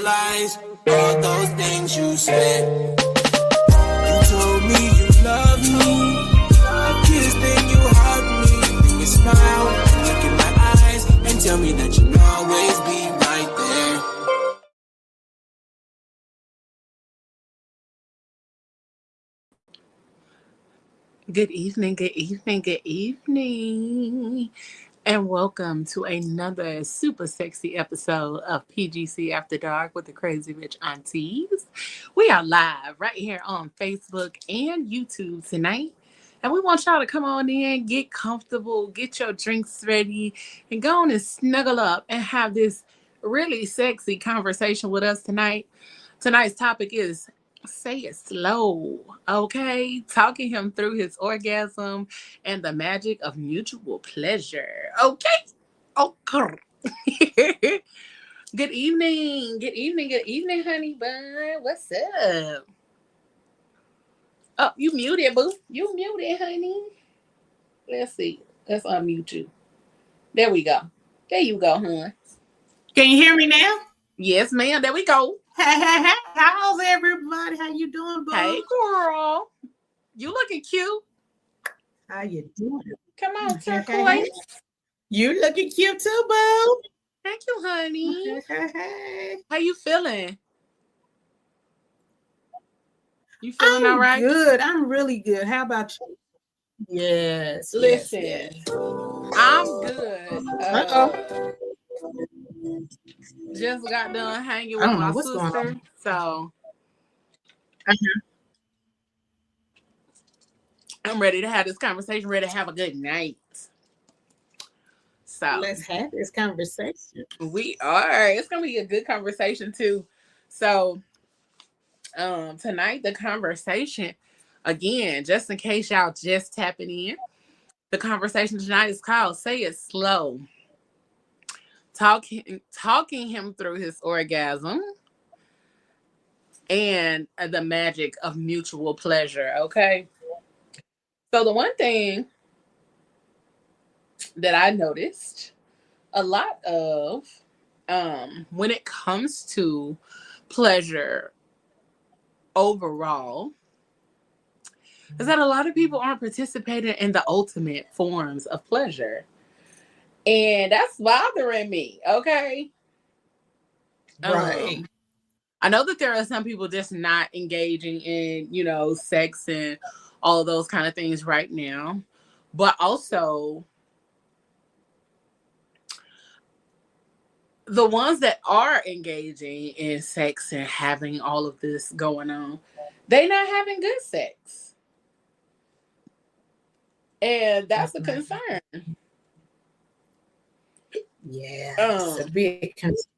lies, all those things you said. You told me you love me, you kissed and you hugged me, then you smile, look in my eyes, and tell me that you'll always be right there. Good evening, good evening, good evening, and welcome to another super sexy episode of PGC After Dark with the Crazy Rich Aunties. We are live right here on Facebook and YouTube tonight, and we want y'all to come on in, get comfortable, get your drinks ready, and go on and snuggle up and have this really sexy conversation with us tonight. Tonight's topic is say it slow, okay? Talking him through his orgasm and the magic of mutual pleasure, okay? Okay. Good evening, good evening, good evening, honey bun. What's up? Oh, you muted, boo. You muted, honey. Let's see. Let's unmute you. There we go. There you go, hon. Can you hear me now? Yes, ma'am. There we go. Hey, how's everybody? How you doing, boo? Hey, girl. You looking cute. How you doing? Come on, turquoise. You looking cute too, boo. Thank you, honey. Hey. How you feeling? You feeling all right? Good. I'm really good. How about you? Yes. Listen, yes. I'm good. Just got done hanging with my sister, so I'm ready to have this conversation. Ready to have a good night. So let's have this conversation. We are. It's gonna be a good conversation too. So, tonight the conversation, again, just in case y'all just tapping in, the conversation tonight is called "Say It Slow." Talking him through his orgasm and the magic of mutual pleasure. Okay. So the one thing that I noticed a lot of when it comes to pleasure overall is that a lot of people aren't participating in the ultimate forms of pleasure. And that's bothering me, okay? Right. I know that there are some people just not engaging in, sex and all of those kind of things right now. But also, the ones that are engaging in sex and having all of this going on, they not having good sex. And that's a concern. Yeah, it's a big concern.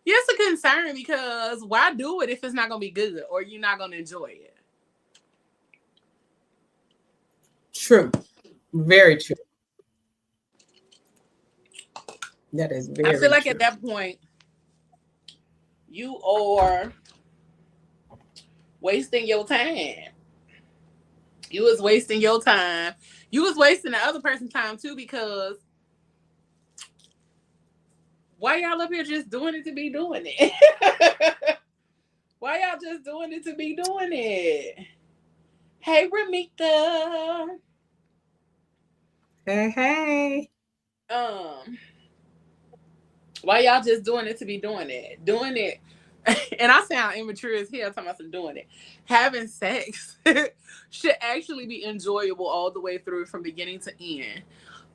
Yeah, it's a concern because why do it if it's not going to be good or you're not going to enjoy it? True. Very true. That is very true. I feel like at that point, you are wasting your time. You was wasting your time. You was wasting the other person's time too, because why y'all up here just doing it to be doing it? Why y'all just doing it to be doing it? Hey, Ramika. Hey. Why y'all just doing it to be doing it? Doing it. And I sound immature as hell talking about some doing it. Having sex should actually be enjoyable all the way through from beginning to end.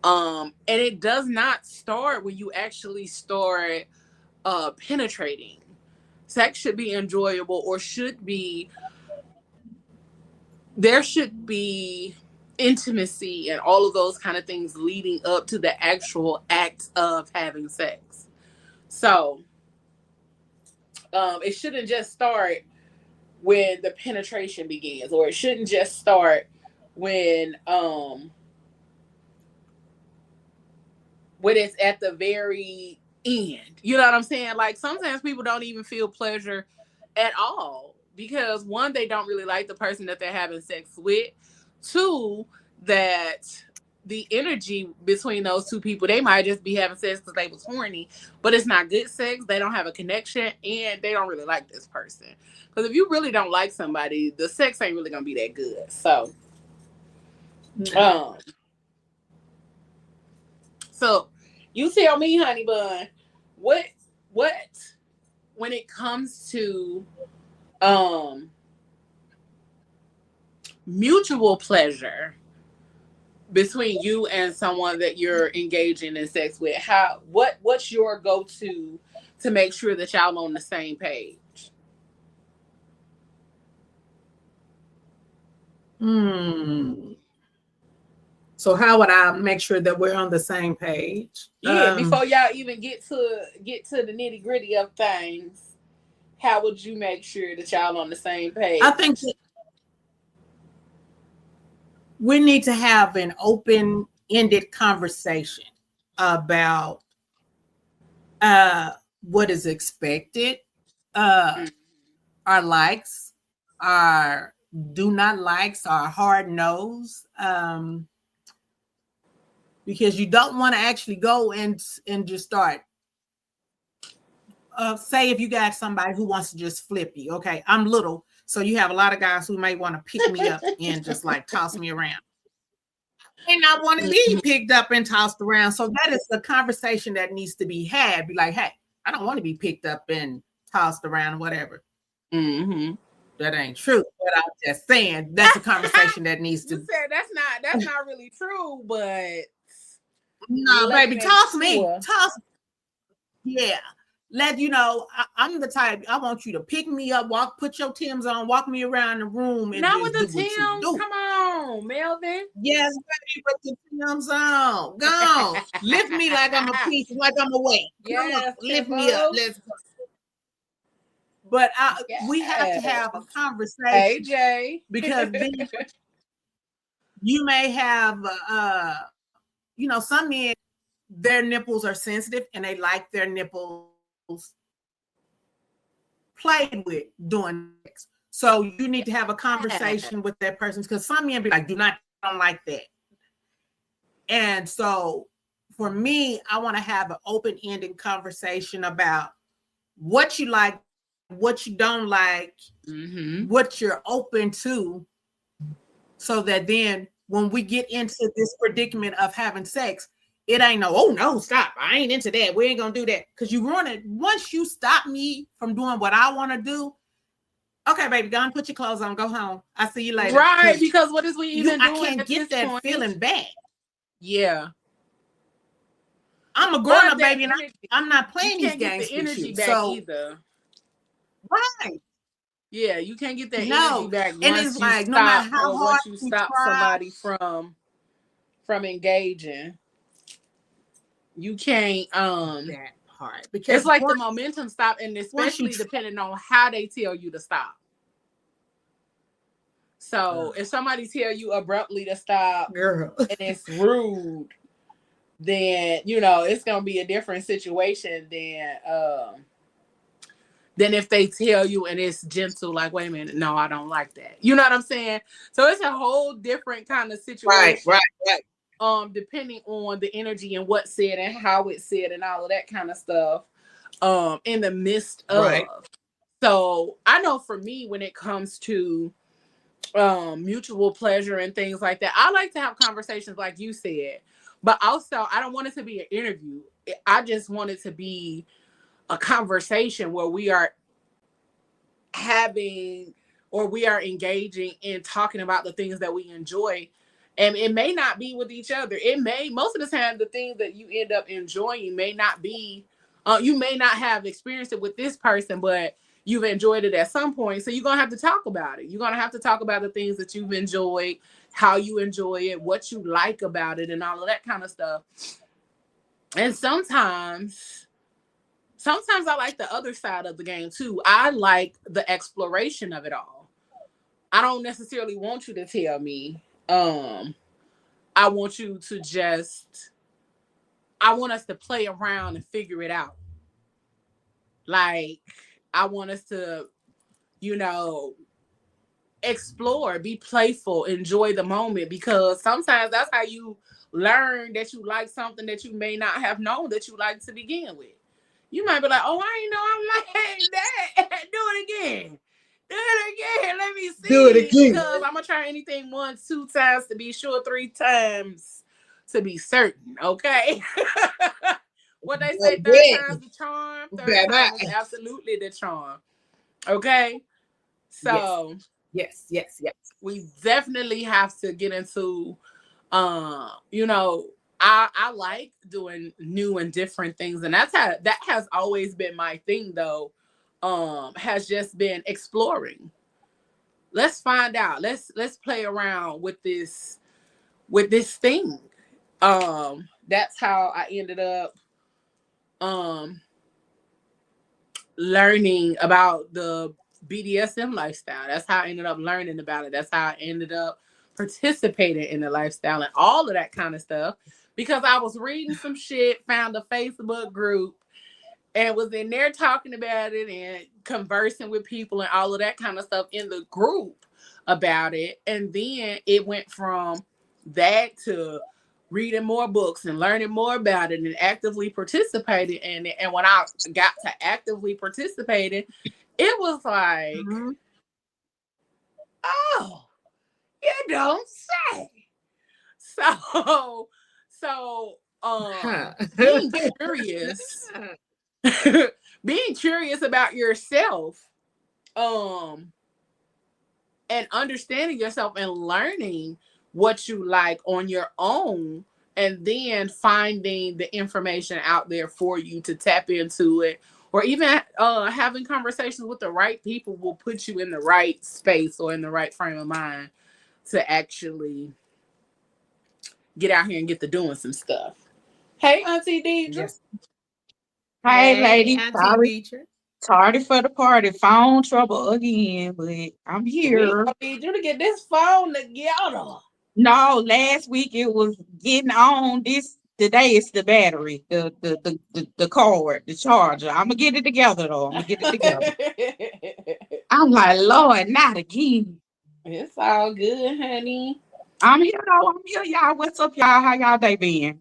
And it does not start when you actually start penetrating. Sex should be enjoyable, or there should be intimacy and all of those kind of things leading up to the actual act of having sex. So it shouldn't just start when the penetration begins, or it shouldn't just start when it's at the very end. You know what I'm saying? Like, sometimes people don't even feel pleasure at all because, one, they don't really like the person that they're having sex with. Two, that the energy between those two people, they might just be having sex because they was horny, but it's not good sex. They don't have a connection, and they don't really like this person. Because if you really don't like somebody, the sex ain't really gonna be that good. So, No. um, so you tell me, honey bun, what what when it comes to um mutual pleasure between you and someone that you're engaging in sex with, what's your go-to to make sure that y'all on the same page? Hmm. So how would I make sure that we're on the same page? Yeah, before y'all even get to the nitty-gritty of things, how would you make sure that y'all on the same I think page? that we need to have an open-ended conversation about uh, what is expected, uh, Mm. our likes, our do not likes, our hard no's, because you don't want to actually go and just start. Say if you got somebody who wants to just flip you, okay, I'm little, so you have a lot of guys who may want to pick me up and just like toss me around. And I want to be picked up and tossed around. So that is the conversation that needs to be had. Be like, hey, I don't want to be picked up and tossed around, whatever. Mm-hmm. That ain't true. But I'm just saying that's a conversation that needs You to. said that's not really true, but No, let me baby, make toss me. sure. Toss. Yeah. Let you know, I'm the type, I want you to pick me up, put your Timbs on, walk me around the room and Not with just do the what you Tims. do. Come on, Melvin. Yes, baby, put the Timbs on. Go on. Lift me like I'm a piece, like I'm a weight. Come on, Yes, lift me up. Timbo. Let's go. But we have to Yes. have a conversation AJ. because then you may have, some men, their nipples are sensitive and they like their nipples played with doing sex. So you need to have a conversation with that person because some men be like, don't like that. And so for me, I want to have an open-ended conversation about what you like, what you don't like, Mm-hmm. what you're open to, so that then when we get into this predicament of having sex, it ain't oh no, stop. I ain't into that. We ain't gonna do that. Because you want it, once you stop me from doing what I want to do, okay, baby, go and put your clothes on, go home. I'll see you later. Right, because what is we even I doing can't at get this that point? feeling back. Yeah. I'm a Or grown-up, that baby, and energy. I'm not You playing these can't get the games with energy you. back So, either. right. Yeah, you can't get that energy No. back And once it's you like, no matter stop how or hard once you you stop try, somebody from engaging. You can't that part. it's Because like the momentum stop, and once you especially try, depending on how they tell you to stop. So girl, if somebody tell you abruptly to stop girl. and it's rude, then it's gonna be a different situation than if they tell you and it's gentle, like, wait a minute, no, I don't like that. You know what I'm saying? So it's a whole different kind of Right, situation, right, right. depending on the energy and what's said and how it's said and all of that kind of stuff, in the midst Right. of. So I know for me, when it comes to mutual pleasure and things like that, I like to have conversations like you said, but also I don't want it to be an interview. I just want it to be a conversation where we are having or we are engaging in talking about the things that we enjoy. And it may not be with each other. It may, most of the time, the things that you end up enjoying may not be, you may not have experienced it with this person, but you've enjoyed it at some point. So you're going to have to talk about it. You're going to have to talk about the things that you've enjoyed, how you enjoy it, what you like about it, and all of that kind of stuff. And sometimes I like the other side of the game too. I like the exploration of it all. I don't necessarily want you to tell me. I want you to just I want us to play around and figure it out. Like I want us to, you know, explore, be playful, enjoy the moment, because sometimes that's how you learn that you like something that you may not have known that you like to begin with. You might be like, oh, I ain't know I'm like that. Do it again. Do it again. Let me Do it see. again. Because I'm going to try anything once, 2 times to be sure, 3 times to be certain. Okay. What they say, third time's the charm. Third time is absolutely the charm. Okay. So Yes. we definitely have to get into you know, I like doing new and different things, and that has always been my thing though. Has just been exploring. Let's find out. Let's play around with this thing. That's how I ended up um learning about the BDSM lifestyle. That's how I ended up learning about it. That's how I ended up participating in the lifestyle and all of that kind of stuff, because I was reading some shit, found a Facebook group, and was in there talking about it and conversing with people and all of that kind of stuff in the group about it. And then it went from that to reading more books and learning more about it and actively participating in it. And when I got to actively participating, it was like, oh, you don't say. So being curious, being curious about yourself, and understanding yourself and learning what you like on your own, and then finding the information out there for you to tap into it, or even having conversations with the right people will put you in the right space or in the right frame of mind to actually get out here and get to doing some stuff. Hey, Auntie Deidre. Yes. Hey, ladies. Auntie Deidre. Tardy for the party. Phone trouble again, but I'm We here. need you to get this phone together. No, last week it was getting on. Today it's the battery, the cord, the charger. I'm gonna get it together though. I'm gonna get it together. I'm like, Lord, not again. It's all good, honey. I'm here though. I'm here, y'all. What's up, y'all? How y'all day been?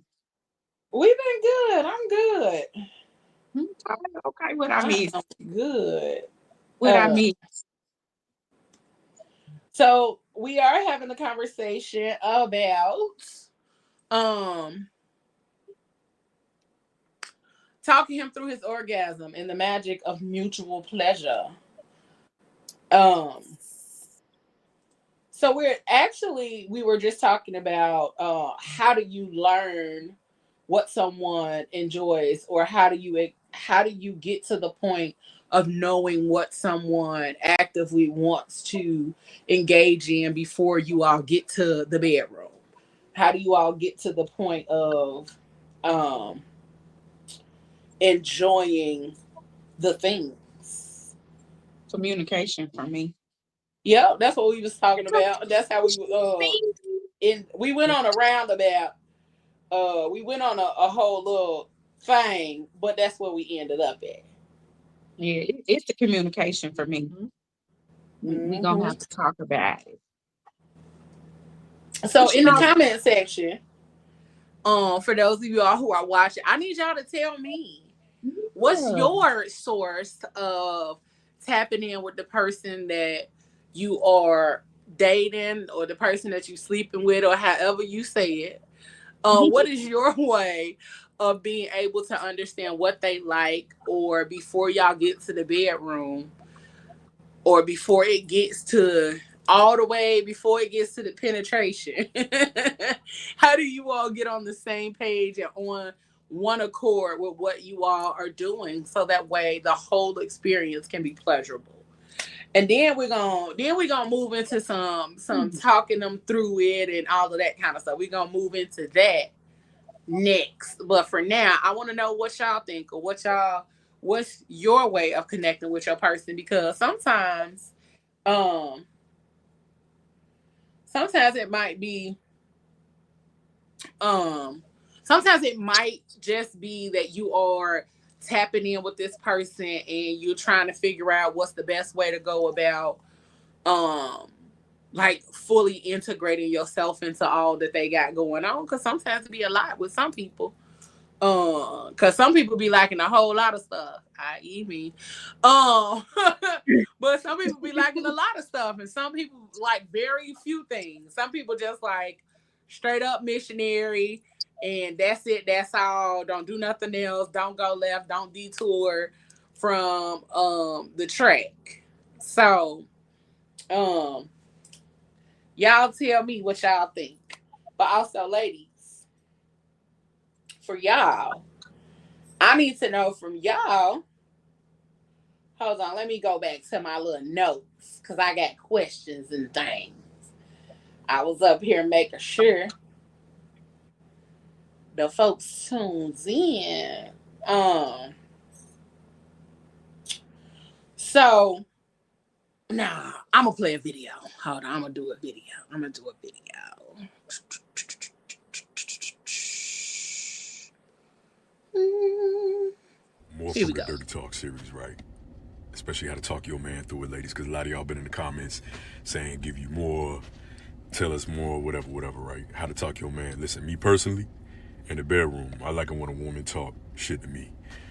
We've been good. I'm good. Okay, what I miss? Good. What I miss? So we are having a conversation about talking him through his orgasm and the magic of mutual pleasure. So we were just talking about how do you learn what someone enjoys, or how do you get to the point of knowing what someone actively wants to engage in before you all get to the bedroom? How do you all get to the point of enjoying the things? Communication for me. Yeah, that's what we was talking about. That's how we went on a roundabout. We went on a whole little thing, but that's where we ended up at. Yeah, it's the communication for me. We're gonna have to talk about it. So in the comment section, for those of you all who are watching, I need y'all to tell me what's your source of tapping in with the person that you are dating, or the person that you sleeping with, or however you say it. What is your way of being able to understand what they like, or before y'all get to the bedroom, or before it gets to all the way before it gets to the penetration? How do you all get on the same page and on one accord with what you all are doing, so that way the whole experience can be pleasurable? And then we're gonna move into some talking them through it and all of that kind of stuff. We're gonna move into that next. But for now, I want to know what y'all think, or what's your way of connecting with your person, because sometimes it might be sometimes it might just be that you are tapping in with this person and you're trying to figure out what's the best way to go about like fully integrating yourself into all that they got going on. Because sometimes it be a lot with some people. Cause some people be liking a whole lot of stuff, i.e. me. Um, but some people be liking a lot of stuff, and some people like very few things. Some people just like straight up missionary, and that's it. That's all. Don't do nothing else. Don't go left. Don't detour from the track. So, um, y'all tell me what y'all think. But also, ladies, for y'all, I need to know from y'all. Hold on, let me go back to my little notes because I got questions and things. I was up here making sure the folks tunes in. Um, so nah, I'm gonna play a video. Hold on, I'm gonna do a video. More Here from we the go. Dirty Talk series, right? Especially how to talk your man through it, ladies, because a lot of y'all been in the comments saying give you more, tell us more, whatever, right? How to talk your man. Listen, me personally, in the bedroom, I like it when a woman talk shit to me.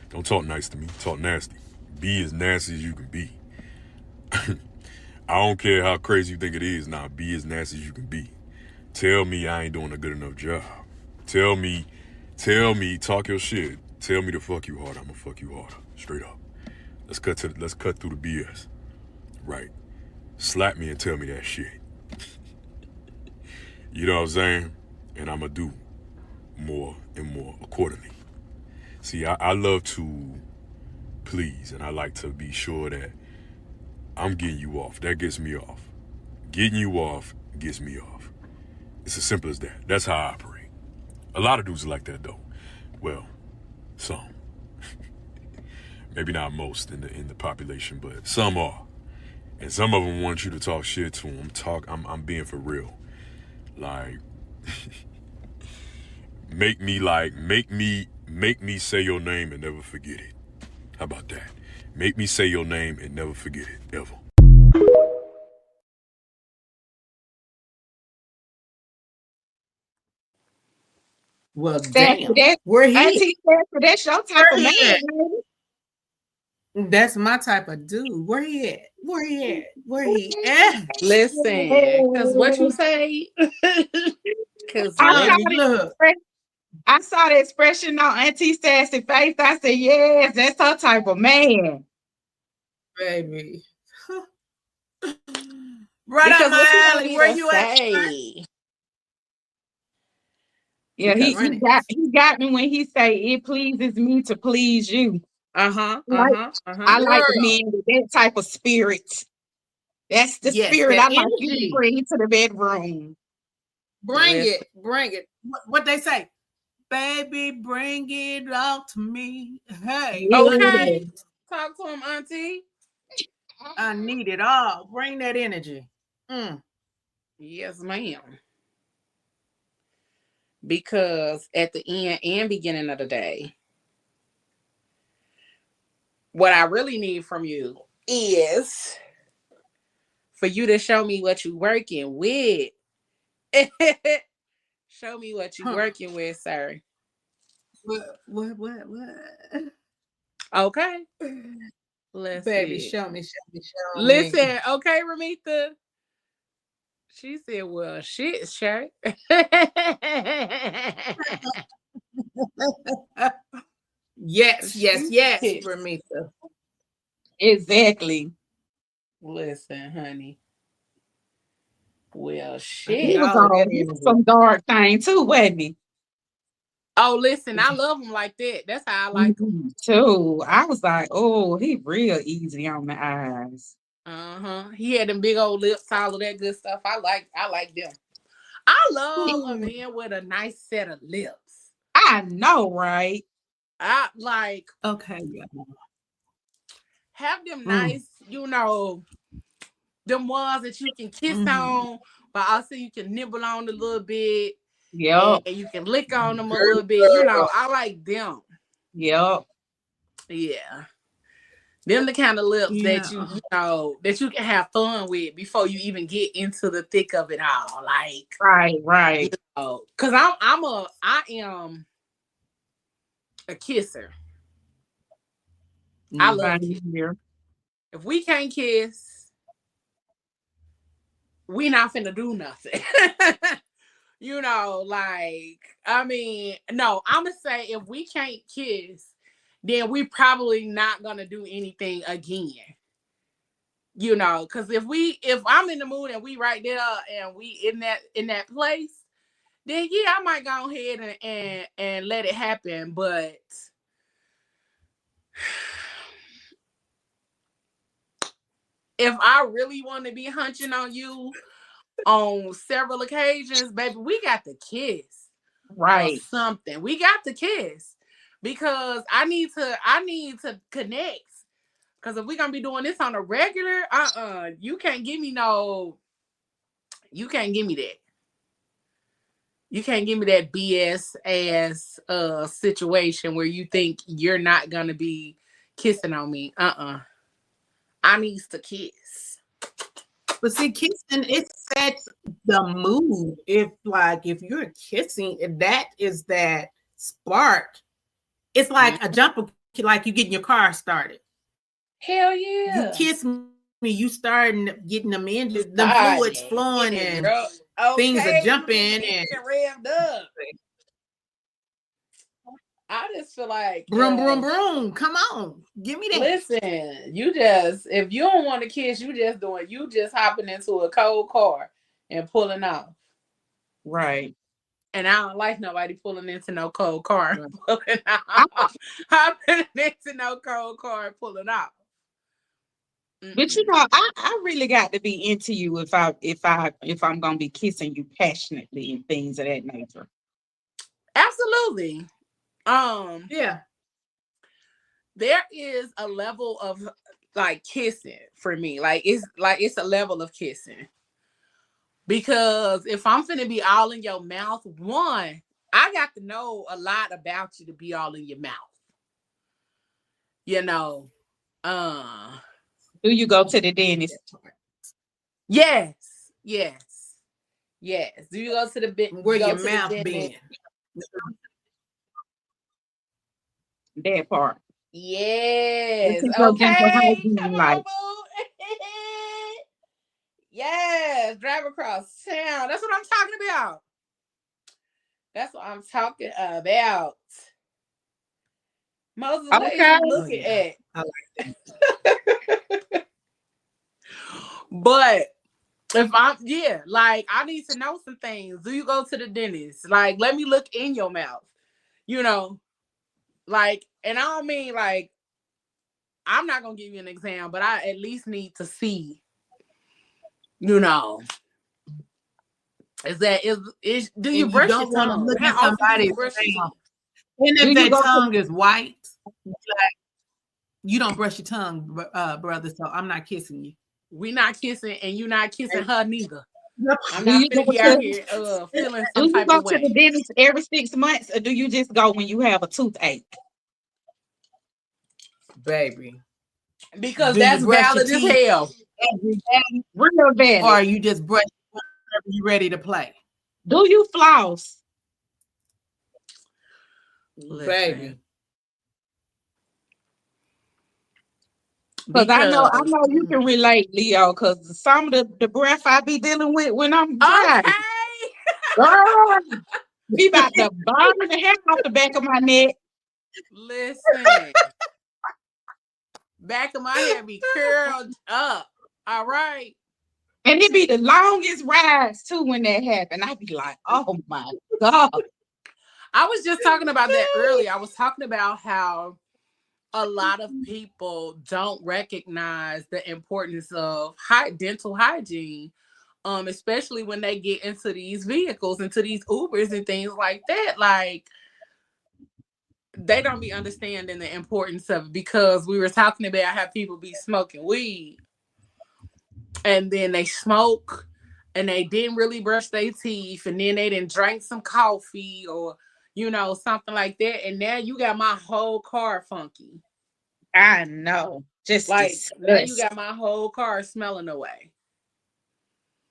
Don't talk nice to me, talk nasty. Be as nasty as you can be. I don't care how crazy you think it is, now be as nasty as you can be. Tell me I ain't doing a good enough job. Tell me, talk your shit. Tell me to fuck you harder, I'ma fuck you harder. Straight up. Let's cut through the BS. Right. Slap me and tell me that shit. You know what I'm saying? And I'ma do more and more accordingly. See, I love to please, and I like to be sure that I'm getting you off. That gets me off. Getting you off gets me off. It's as simple as that. That's how I operate. A lot of dudes are like that though. Well, some. Maybe not most in the population, but some are. And some of them want you to talk shit to them. I'm being for real. Like, make me say your name and never forget it. How about that? Make me say your name and never forget it, ever. Well, Sassy, damn. that Where he? Auntie Sassy, that's your type Where of man, he at? baby. That's my type of dude. Where he at? Where he at? Where he at? Listen, cause what you say? Cause I what? saw Baby, the look, expression. I saw the expression on Auntie Sassy face. I said, yes, that's her type of man. baby. Right up Because what you my want alley. me Where to you at? say? Yeah, Because Run he got me when he say it pleases me to please you. Like I it. like the Girl. men with that type of spirit. That's the Yes, spirit that I like you to energy. bring to the bedroom. Bring listen, it. Bring it. What they say? Baby, bring it all to me. Hey, I Yeah. need okay, talk to him, Auntie. I need it all. Bring that energy. Mm. Yes, ma'am. Because at the end and beginning of the day, what I really need from you is for you to show me what you working with. Show me what you Huh. working with, sir. What? Okay. Let's Baby, see. show me. Listen, okay, Ramita. She said, well, shit, sure. She Yes, said, Ramita. Exactly. listen, honey. Well, I He need shit. was all of that on energy. some dark thing too, wasn't he? Oh, listen, I love him like that. That's how I like him. Mhm. Too. I was like, oh, he real easy on the eyes. He had them big old lips, all of that good stuff. I like them. I love a Mm. man with a nice set of lips. I know, right? I like Okay, yeah. have them Mm. nice, them ones that you can kiss Mm-hmm. on, but also you can nibble on a little bit and Yep. you can lick on them a little bit. Girl. I like them. Yep. Yeah. Them the kind of lips Yeah. that you know that you can have fun with before you even get into the thick of it all. Like, Right. Cause I am a kisser. I love Fine kiss. here. If we can't kiss, we not finna do nothing. Like, I mean, no, I'm gonna say if we can't kiss, then we probably not gonna do anything again. Because if I'm in the mood and we right there and we in that place, then yeah, I might go ahead and let it happen. But if I really want to be hunching on you on several occasions, baby, we got to kiss or Right. something. We got to kiss because I need to connect. Because if we're gonna be doing this on a regular, you can't give me that. You can't give me that BS ass situation where you think you're not gonna be kissing on me. I needs to kiss. But see, kissing, it sets the mood. If you're kissing, that is that spark. It's like a jumper, like you getting your car started. Hell You yeah. kiss me, you starting getting them engines, them fluids flowing, and things are jumping and revved up. I just feel like broom, broom, broom. Come on, give me that. Listen, if you don't want to kiss, you just hopping into a cold car and pulling off. Right. And I don't like nobody pulling into no cold car and pulling off. Hopping into no cold car and pulling off. But I really got to be into you if I'm gonna be kissing you passionately and things of that nature. Absolutely. Yeah. There is a level of like kissing for me. It's a level of kissing. Because if I'm finna be all in your mouth, one, I got to know a lot about you to be all in your mouth. Do you go to the dentist? Yes. Do you go to the where your mouth been? That part. Yes. Okay. Come on, boo. Yes. Drive across town. That's what I'm talking about. Moses, what is you looking at? I like that. But if I need to know some things. Do you go to the dentist? Like, let me look in your mouth. And I don't mean like I'm not gonna give you an exam, but I at least need to see. Do you brush your tongue? Look How at often do you somebody's brush your tongue? And if that tongue is white, you don't brush your tongue, brother. So I'm not kissing you. We not kissing, and you not kissing her neither. I'm Do not you gonna be out here feeling some type of way. Do you go to the dentist every 6 months, or do you just go when you have a toothache? Baby. Because that's valid as hell. Real valid. Or you just brush whenever you're ready to play. Do you floss? Baby. Because I know you can relate, Leo, because some of the breath I be dealing with when I'm driving. Girl, we about to burn the hair off the back of my neck. Listen. Back of my hair be curled up. All right. And it be the longest rides too when that happened. I be like, oh my God. I was just talking about that earlier. I was talking about how a lot of people don't recognize the importance of dental hygiene, especially when they get into these vehicles, into these Ubers and things like that. Like, they don't be understanding the importance of it, because we were talking about how people be smoking weed and then they smoke and they didn't really brush their teeth, and then they didn't drink some coffee or something like that, and now you got my whole car funky. I know. Just Like now you disgust. got my whole car smelling away.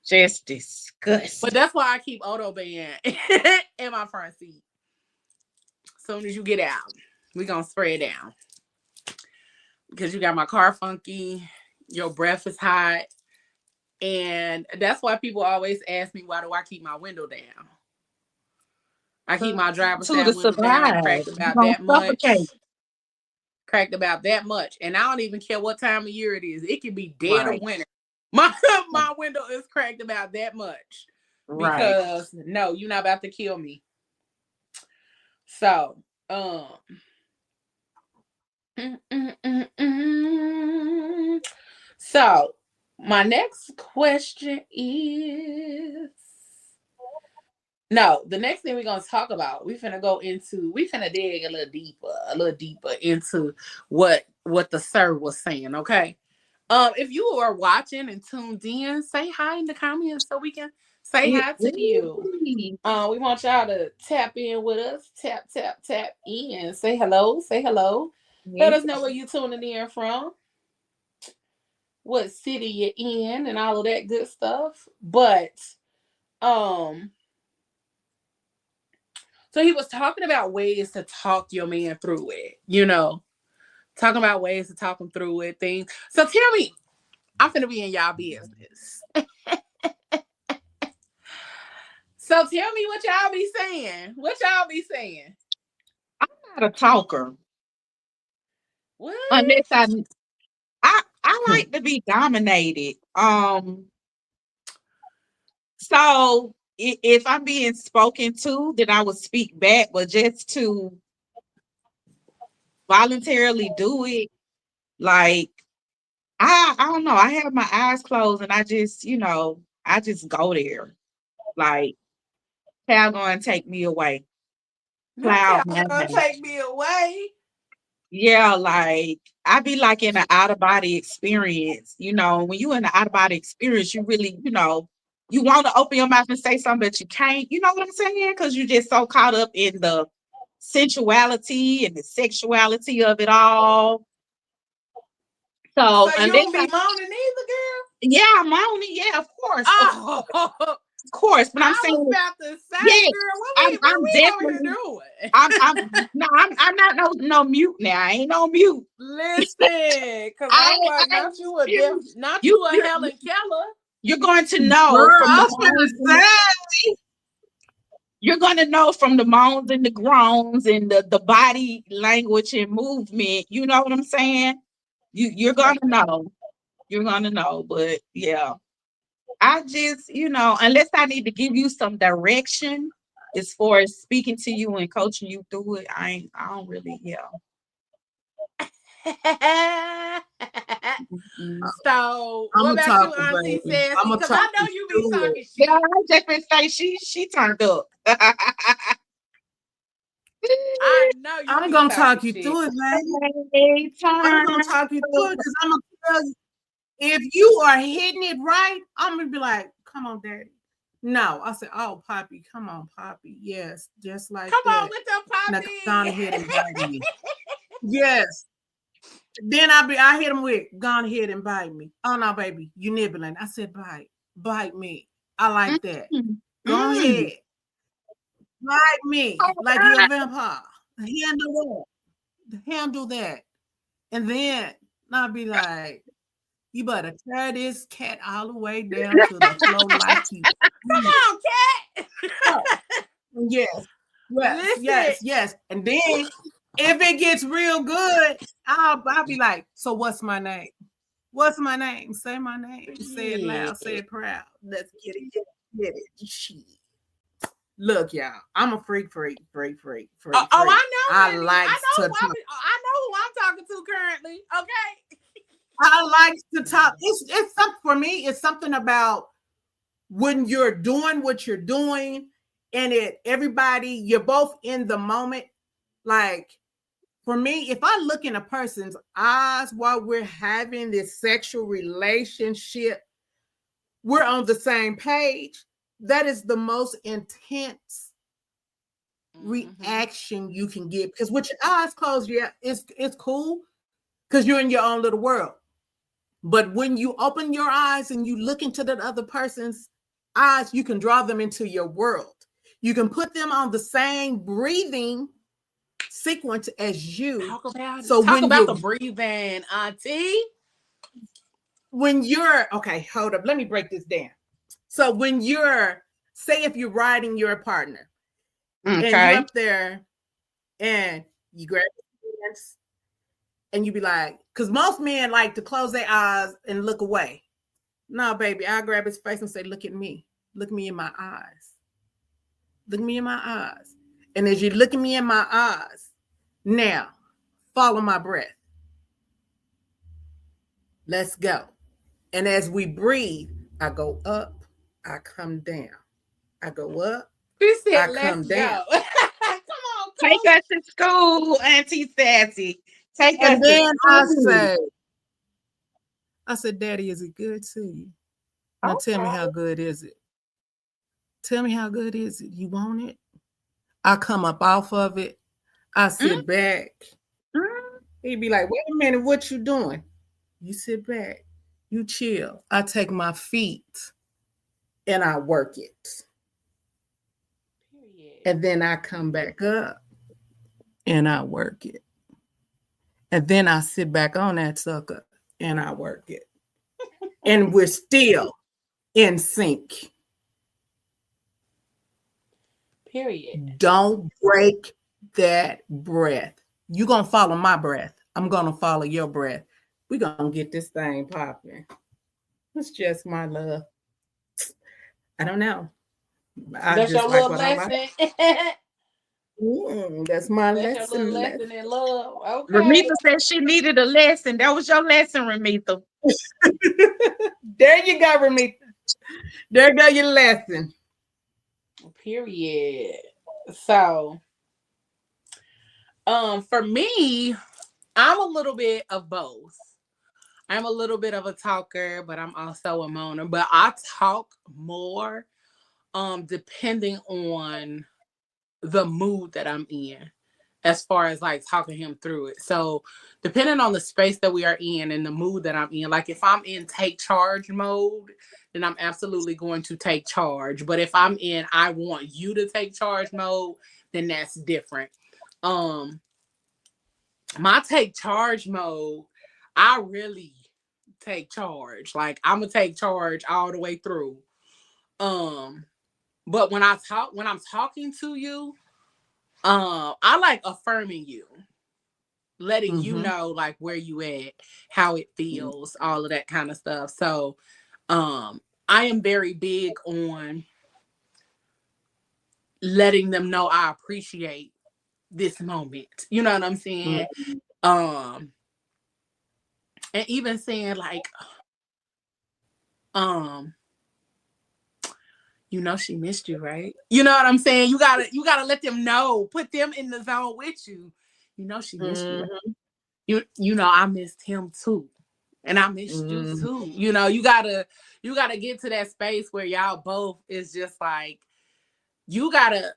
Just But disgust. that's why I keep Odo Band in my front seat. Soon as you get out, we gonna spray it down. Because you got my car funky, your breath is hot. And that's why people always ask me, why do I keep my window down? I keep my driver's To side window down, survive. cracked You're about gonna that much. suffocate. Cracked about that much. And I don't even care what time of year it is. It can be dead of Right. winter. My window is cracked about that much. Right. Because no, you're not about to kill me. So, so my next question is no, the next thing we're gonna talk about, we finna dig a little deeper into what the sir was saying, okay? If you are watching and tuned in, say hi in the comments so we can say hi to you. We want y'all to tap in with us. Tap, tap, tap in. Say hello. Say hello. Let us know where you tuning in from, what city you're in, and all of that good stuff. But so he was talking about ways to talk your man through it, talking about ways to talk him through it, things. So tell me, I'm finna be in y'all business. So tell me what y'all be saying. What y'all be saying? I'm not a talker. What? Unless I like to be dominated. So if I'm being spoken to, then I would speak back, but just to voluntarily do it, like I don't know. I have my eyes closed and I just go there. Like cloud gonna take me away. Not Cloud y'all gonna nine. take me away. Yeah, like I be like in an out of body experience. When you in an out of body experience, you really, you want to open your mouth and say something, but you can't. You know what I'm saying? Because you're just so caught up in the sensuality and the sexuality of it all. So So you unless don't be moaning either, girl? yeah, I'm on it. Yeah, of course, of Oh, course. But I'm I was saying, about to say, yeah, girl, what I'm we over here definitely. doing? I'm not no mute now. I ain't no mute. Listen, cause I I'm like, ain't not you you a Helen Keller. you're going to Girl, know from I the was moans gonna say. you're going to know from the moans and the groans and the body language and movement. You know what I'm saying? You're gonna know. You're gonna know. But yeah, I just unless I need to give you some direction as far as speaking to you and coaching you through it, I don't really Mm-mm. So, I'm what a about you, talker, Auntie baby. Sassy? I'm a Because I talker know you be through it. talking Yeah, shit. I just been say she turned up. I know you I'm be gonna talking talk you shit. through it, baby. Hey, I'm turn gonna talk you through it because I'm gonna tell you if you are hitting it right, I'm gonna be like, come on, daddy. No, I said, oh, Poppy, come on, Poppy. Yes, just like Come on that. with the Now go puppy. ahead and bite me. Yes. Then I hit him with, go ahead and bite me. Oh no, baby, you nibbling. I said, bite me. I like that. Mm, Go mm. ahead, bite me Oh, like you're a God. vampire. Handle that. And then I'll be like, you better tear this cat all the way down to the floor like you. Come on, cat. Yes, yes, Listen. yes, yes. And then if it gets real good, I'll be like, so what's my name? What's my name? Say my name. Say it loud. Say it proud. Let's get it. Get it. Shit. Look, y'all. I'm a freak. Oh, I know, I honey. like to talk. I know who I'm talking to currently. Okay. I like to talk. It's something for me. It's something about when you're doing what you're doing, and you're both in the moment. Like for me, if I look in a person's eyes while we're having this sexual relationship, we're on the same page. That is the most intense reaction you can get because with your eyes closed, yeah, it's cool. because you're in your own little world. But when you open your eyes and you look into that other person's eyes, you can draw them into your world. You can put them on the same breathing sequence as you. Talk about so it. Talk when about the you breathing, Auntie. when you're okay, hold up. Let me break this down. So when you're, say if you're riding your partner and you're Okay. up there and you grab his hands and you be like, because most men like to close their eyes and look away. No, baby, I'll grab his face and say, look at me. Look me in my eyes. Look me in my eyes. And as you're looking me in my eyes, now follow my breath. Let's go. And as we breathe, I go up, I come down. I go up, She said, I let's come down. go. Come on, Take Coach. us to school, Auntie Sassy. Take us And to then I school. said, Daddy, is it good to you? Now tell me how good is it? Tell me how good is it? You want it? I come up off of it. I sit back. He'd be like, wait a minute, what you doing? You sit back. You chill. I take my feet and I work it. Period. And then I come back up and I work it. And then I sit back on that sucker and I work it. And we're still in sync. Period. Don't break that breath. You're going to follow my breath. I'm going to follow your breath. We're going to get this thing popping. It's just my love. I don't know. That's your little lesson. That's my That's lesson. your little lesson in love. Okay. Ramita said she needed a lesson. That was your lesson, Ramita. There you go, Ramita. There go your lesson. Period. So, for me, I'm a little bit of both. I'm a little bit of a talker, but I'm also a moaner. But I talk more, depending on the mood that I'm in, as far as like talking him through it. So, depending on the space that we are in and the mood that I'm in, like if I'm in take charge mode, then I'm absolutely going to take charge. But if I'm in I want you to take charge mode, then that's different. My take charge mode, I really take charge. Like I'm gonna take charge all the way through. But when I'm talking to you, I like affirming you, letting you know like where you at, how it feels, all of that kind of stuff. So I am very big on letting them know I appreciate this moment. You know what I'm saying? And even saying like, you know she missed you, right? You know what I'm saying? You gotta let them know, put them in the zone with you. You know she missed you, right? You know I missed him too. And I missed you too. You know, you gotta get to that space where y'all both is just like, you gotta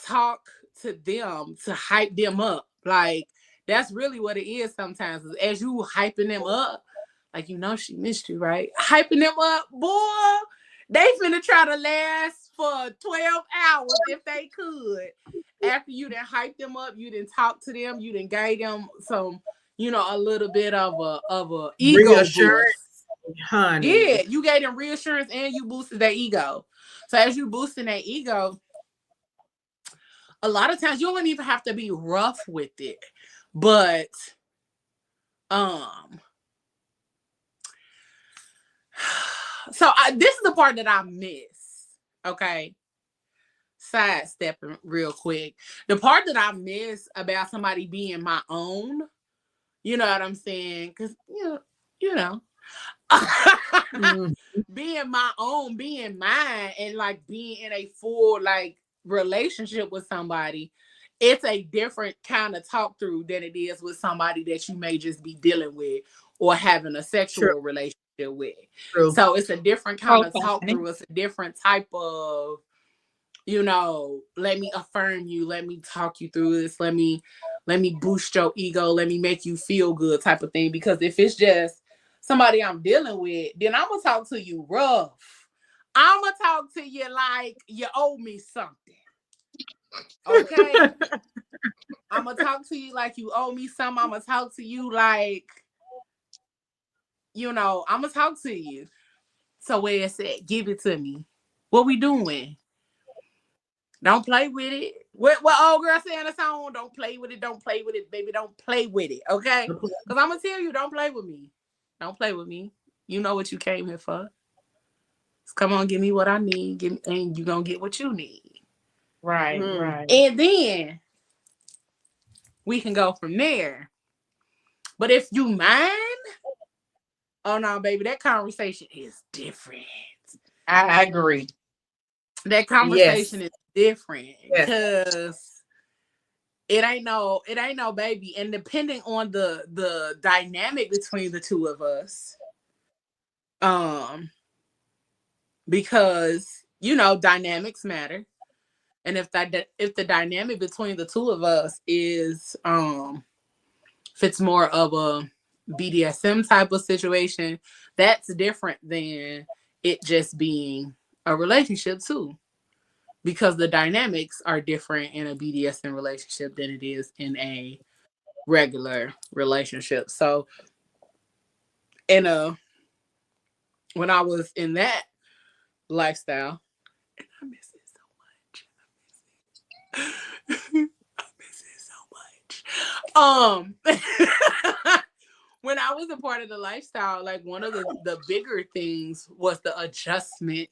talk to them to hype them up. Like that's really what it is sometimes. As you hyping them up, like you know she missed you, right? Hyping them up, boy. They finna try to last for 12 hours if they could. After you done hype them up, you done talk to them, you done gave them some, you know, a little bit of a ego boost. Honey. Yeah, you gave them reassurance and you boosted their ego. So as you boosting their ego, a lot of times you don't even have to be rough with it. But so this is the part that I miss. Okay. Sidestepping real quick. The part that I miss about somebody being my own, you know what I'm saying? Because you know. Being my own, being mine, and like being in a full like relationship with somebody, it's a different kind of talk through than it is with somebody that you may just be dealing with or having a sexual relationship with. So it's a different kind of talk through. It's a different type of, you know, let me affirm you, let me talk you through this, let me let me boost your ego, let me make you feel good type of thing. Because if it's just somebody I'm dealing with, then I'm gonna talk to you rough. I'm gonna talk to you like you owe me something. Okay? I'm gonna talk to you like you owe me something. I'm gonna talk to you like, I'm gonna talk to you. So where it's at, give it to me. What we doing? Don't play with it. What old girl say in the song? Don't play with it. Don't play with it, baby. Don't play with it. Okay? Because I'm gonna tell you, don't play with me. Don't play with me. You know what you came here for. Just come on, give me what I need, and you gonna get what you need. Right, right. And then we can go from there. But if you mind, oh no, baby, that conversation is different. I agree. That conversation is different because it ain't no baby. And depending on the dynamic between the two of us, because dynamics matter. And if the dynamic between the two of us is if it's more of a BDSM type of situation, that's different than it just being a relationship too. Because the dynamics are different in a BDSM relationship than it is in a regular relationship. So when I was in that lifestyle, and I miss it so much. I miss it so much. When I was a part of the lifestyle, like one of the bigger things was the adjustment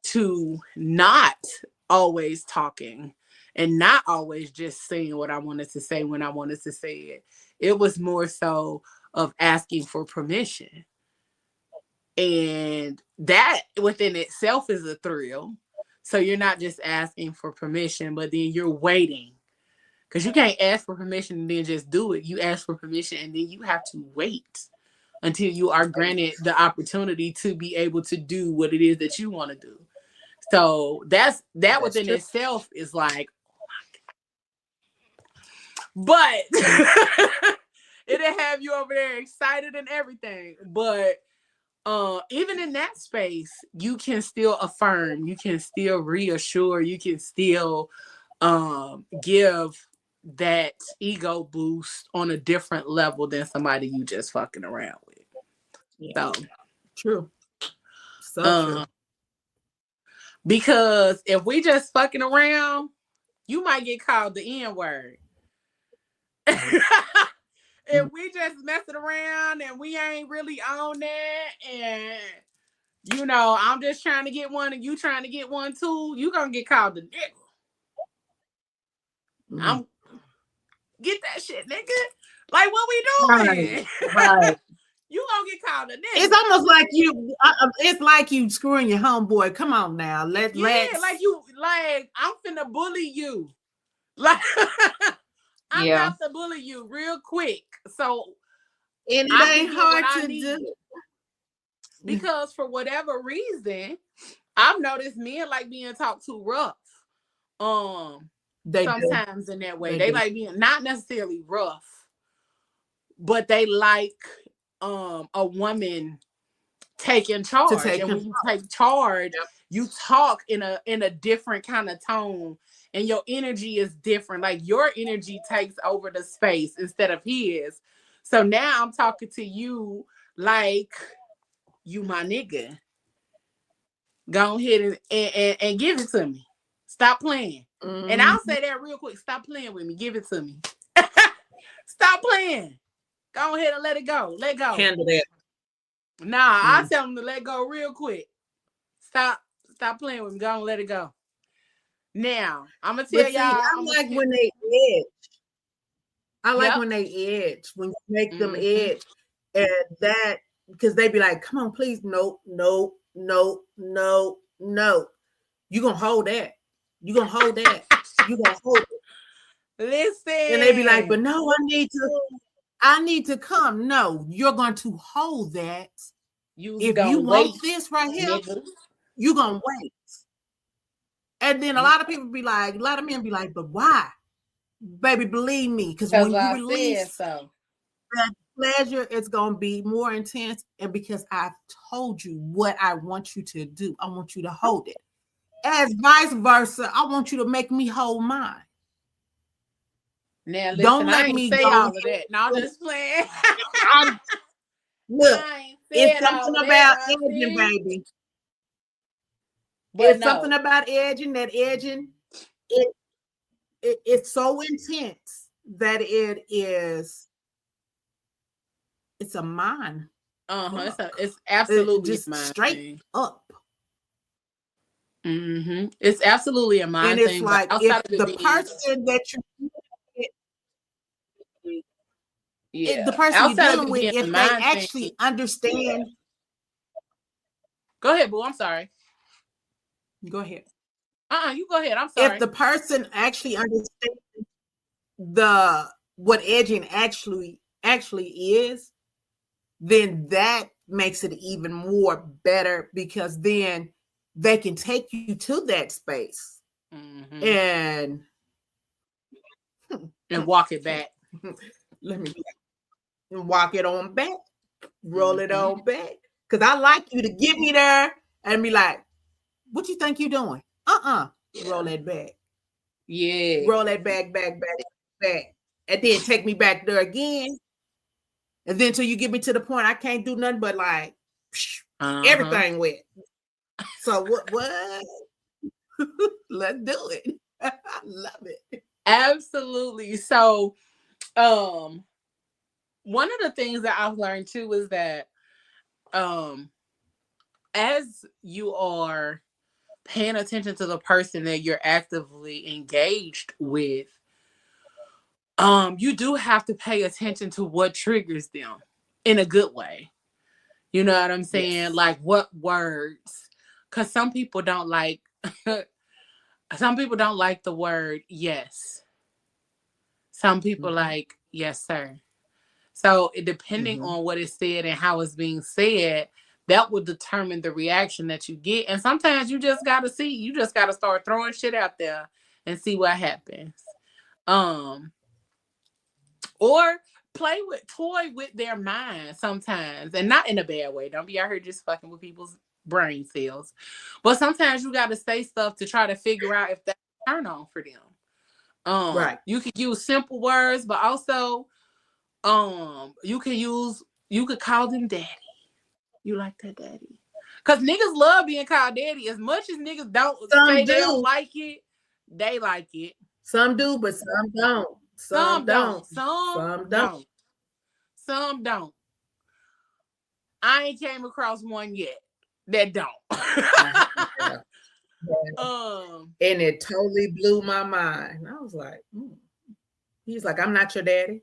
to not always talking and not always just saying what I wanted to say when I wanted to say it. It was more so of asking for permission. And that within itself is a thrill. So you're not just asking for permission, but then you're waiting. Because you can't ask for permission and then just do it. You ask for permission and then you have to wait until you are granted the opportunity to be able to do what it is that you want to do. So that's within true. Itself is like, oh my God. But it'll have you over there excited and everything. But even in that space, you can still affirm, you can still reassure, you can still give that ego boost on a different level than somebody you just fucking around with. Yeah. So true. So true. Because if we just fucking around, you might get called the N-word. If we just messing around and we ain't really on that, and I'm just trying to get one and you trying to get one too, you gonna get called the nigga. I'm get that shit, nigga. Like, what we doing? Right. You gonna get called a nigga. It's almost like you. It's like you screwing your homeboy. Come on now, let's. Like I'm finna bully you. Like I'm about to bully you real quick. So and it ain't hard to do. Because for whatever reason, I've noticed men like being talked to rough. They sometimes do. In that way. They like being not necessarily rough, but they like a woman taking charge. And when you take charge, you talk in a different kind of tone, and your energy is different. Like your energy takes over the space instead of his. So now I'm talking to you like you my nigga. Go ahead and give it to me. Stop playing. Mm-hmm. And I'll say that real quick. Stop playing with me. Give it to me. Stop playing. Go ahead and let it go. Let go. Handle that. Nah, I tell them to let go real quick. Stop playing with me. Go and let it go. Now, I'm gonna tell y'all. I like when they edge. I like when they edge. When you make them edge, and that because they be like, "Come on, please, no." You gonna hold that. You gonna hold that. You gonna hold it. Listen. And they be like, "But no, I need to come." No, you're going to hold that. If you want this right here, you're going to wait. And then a lot of men be like, "But why?" baby, believe me, because Because when you I release said so. that pleasure, it's gonna be more intense. And because I've told you what I want you to do, I want you to hold it. As vice versa, I want you to make me hold mine. Now listen, Don't I let ain't me say go. all of that. No, I'm just playing. Look, I ain't it's said all something of about that, edging, Auntie. baby. But It's no. something about edging. That edging, it's so intense that it's a mind. It's absolutely Just a mind straight thing. up. It's absolutely a And mind it's thing, but like if outside of it the being, person that the yeah, person you're outside of dealing it with, being a if they mind thing. actually understand. Go ahead, boo. I'm sorry. Go ahead. You go ahead. I'm If sorry. the person actually understands what edging actually is, then that makes it even more better, because then they can take you to that space and walk it back. let me walk it on back, roll it on back, because I like you to get me there and be like, what you think you're doing? Roll that back. Yeah. Roll that back, and then take me back there again. And then till you get me to the point I can't do nothing but like everything wet. So what? Let's do it. I love it. Absolutely. So one of the things that I've learned too is that as you are paying attention to the person that you're actively engaged with, you do have to pay attention to what triggers them in a good way. You know what I'm saying? Yes. Like what words? Because some people don't like the word yes. Some people like yes, sir. So depending on what is said and how it's being said, that will determine the reaction that you get. And sometimes you just gotta start throwing shit out there and see what happens. Or toy with their mind sometimes, and not in a bad way. Don't be out here just fucking with people's brain cells. But sometimes you gotta say stuff to try to figure out if that's a turn on for them. Right. You could use simple words, but also you could call them daddy. You like that, daddy? Because niggas love being called daddy. As much as niggas they don't like it, they like it. Some do, but some don't. Some don't. Some don't. I ain't came across one yet that don't. And it totally blew my mind. I was like, He's like, I'm not your daddy.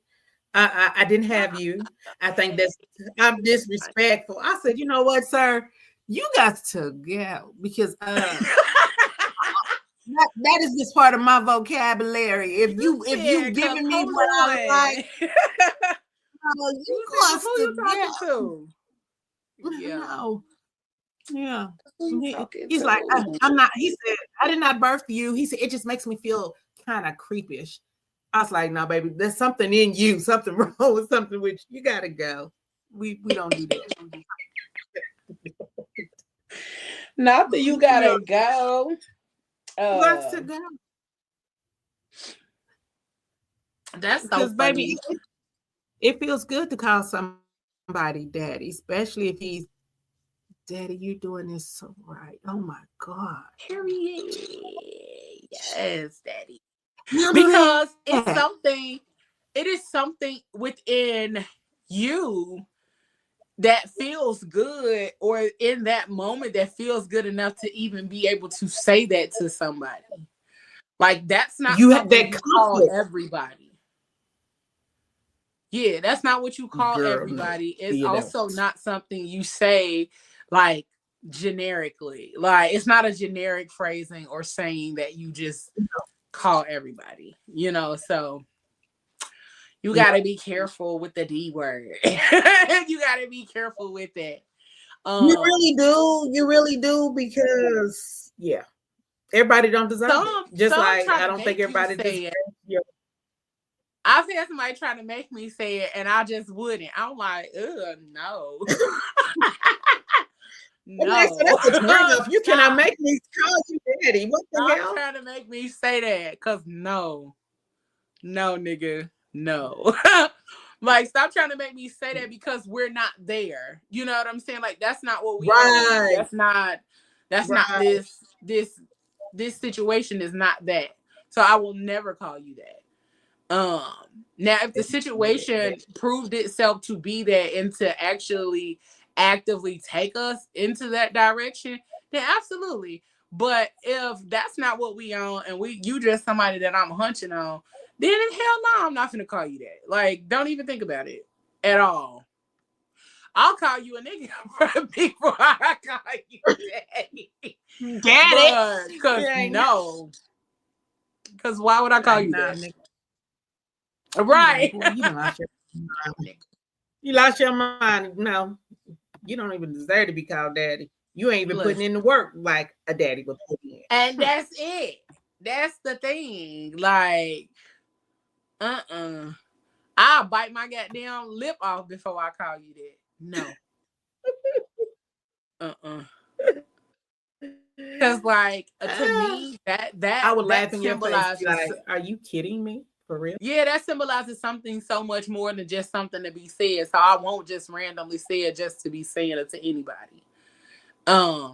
I didn't have you. I think I'm disrespectful. I said, you know what, sir? You got to go, because that is just part of my vocabulary. If you giving me what I like, you got to go. Yeah. No. Yeah. He's like, I'm not. He said, I did not birth you. He said, it just makes me feel kind of creepish. I was like, no, baby, there's something in you, something wrong with something which you gotta go. We don't do that. Not that you gotta go. You got to go. That's because, so funny. Baby, it feels good to call somebody daddy, especially if he's daddy. You're doing this so right. Oh my God. Period. Yes, daddy. Because it is something within you that feels good, or in that moment that feels good enough to even be able to say that to somebody. Like that's not something you call everybody. Yeah, that's not what you call everybody. It's also not something you say like generically. Like it's not a generic phrasing or saying that you just call everybody, so you got to be careful with the D word. You got to be careful with that. You really do, because everybody don't deserve it. Just like I don't think everybody deserves it. I've had somebody trying to make me say it, and I just wouldn't. I'm like, ugh, no. Okay, so that's a turn off. You cannot make me call you daddy. What the Stop hell? trying to make me say that, cause no, nigga, no. Like, stop trying to make me say that because we're not there. You know what I'm saying? Like, that's not what we own. Right. That's not Right. this situation is not that. So I will never call you that. Now if the situation proved itself to be that and to actually actively take us into that direction, then absolutely. But if that's not what we own and you just somebody that I'm hunching on, then hell no, I'm not gonna call you that. Like, don't even think about it at all. I'll call you a nigga before I call you daddy. Daddy. Cause no. Cause why would I call you that? Nigga. Right. You done lost your mind. You lost your mind. No, you don't even deserve to be called daddy. You ain't even putting in the work like a daddy would put in. And that's it. That's the thing. Like, I'll bite my goddamn lip off before I call you that. No. Because, like, to me, that I would laugh in your face, like, are you kidding me? For real? Yeah, that symbolizes something so much more than just something to be said. So I won't just randomly say it just to be saying it to anybody. But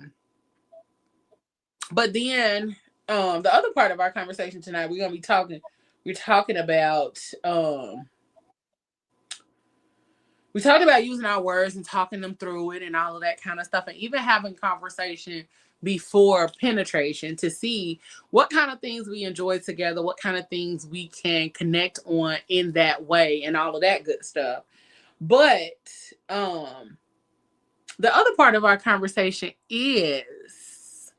then the other part of our conversation tonight, we're talking about we talked about using our words and talking them through it and all of that kind of stuff, and even having conversation before penetration to see what kind of things we enjoy together, what kind of things we can connect on in that way, and all of that good stuff. But the other part of our conversation is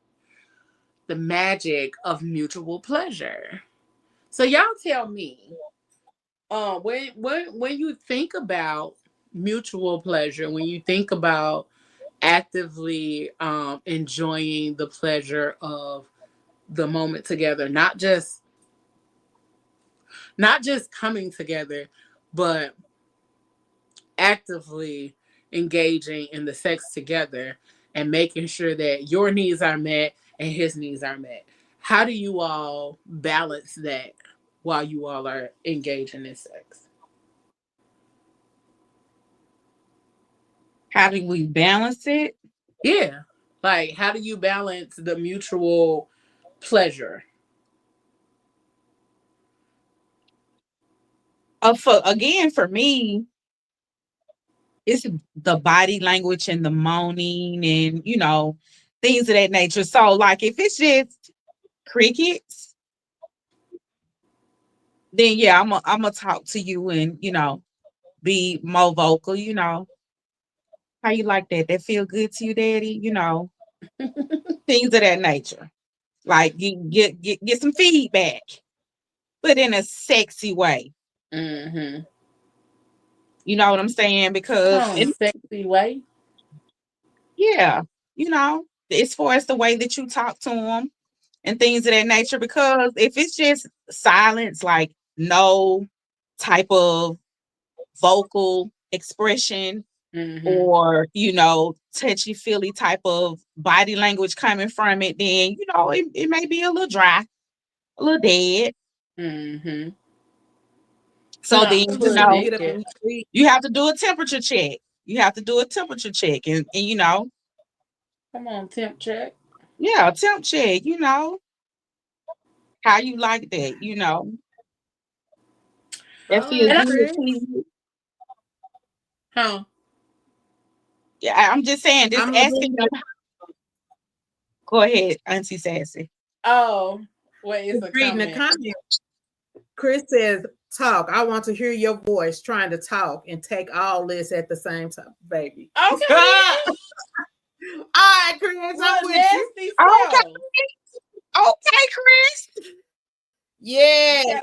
the magic of mutual pleasure. So y'all tell me, when you think about mutual pleasure, when you think about actively enjoying the pleasure of the moment together, not just coming together, but actively engaging in the sex together and making sure that your needs are met and his needs are met. How do you all balance that while you all are engaging in sex? How do we balance it? Yeah. Like, how do you balance the mutual pleasure? For me, it's the body language and the moaning and, things of that nature. So, like, if it's just crickets, then yeah, I'm gonna talk to you and, be more vocal, How you like that? That feel good to you, daddy? Things of that nature. Like, get some feedback, but in a sexy way. Mm-hmm. You know what I'm saying? Because Sexy way. yeah, as far as the way that you talk to them and things of that nature. Because if it's just silence, like no type of vocal expression, Mm-hmm. or touchy feely type of body language coming from it, then it may be a little dry, a little dead. Mm-hmm. So then you have to do a temperature check. And come on, temp check. Yeah, temp check. How you like that? That feels good to you. Huh? Yeah, I'm just saying. Just asking them. Go ahead, Auntie Sassy. Oh, wait, it's a reading the comment. Chris says, talk. I want to hear your voice trying to talk and take all this at the same time, baby. Okay. All right, Chris, I'm with you. Okay, Chris. Yeah. You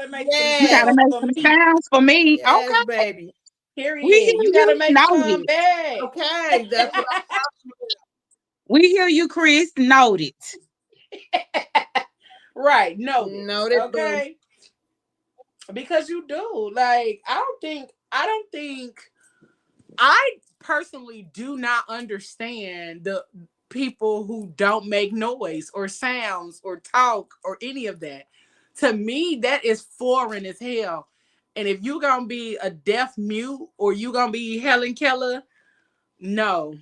gotta make some sounds for me. Yes, okay, baby. Period. You gotta make some back. Okay, that's what I'm talking about. We hear you, Chris. Noted. Right, noted. Noted. Okay. Because you do. Like, I personally do not understand the people who don't make noise or sounds or talk or any of that. To me, that is foreign as hell. And if you gonna be a deaf mute or you gonna be Helen Keller, no.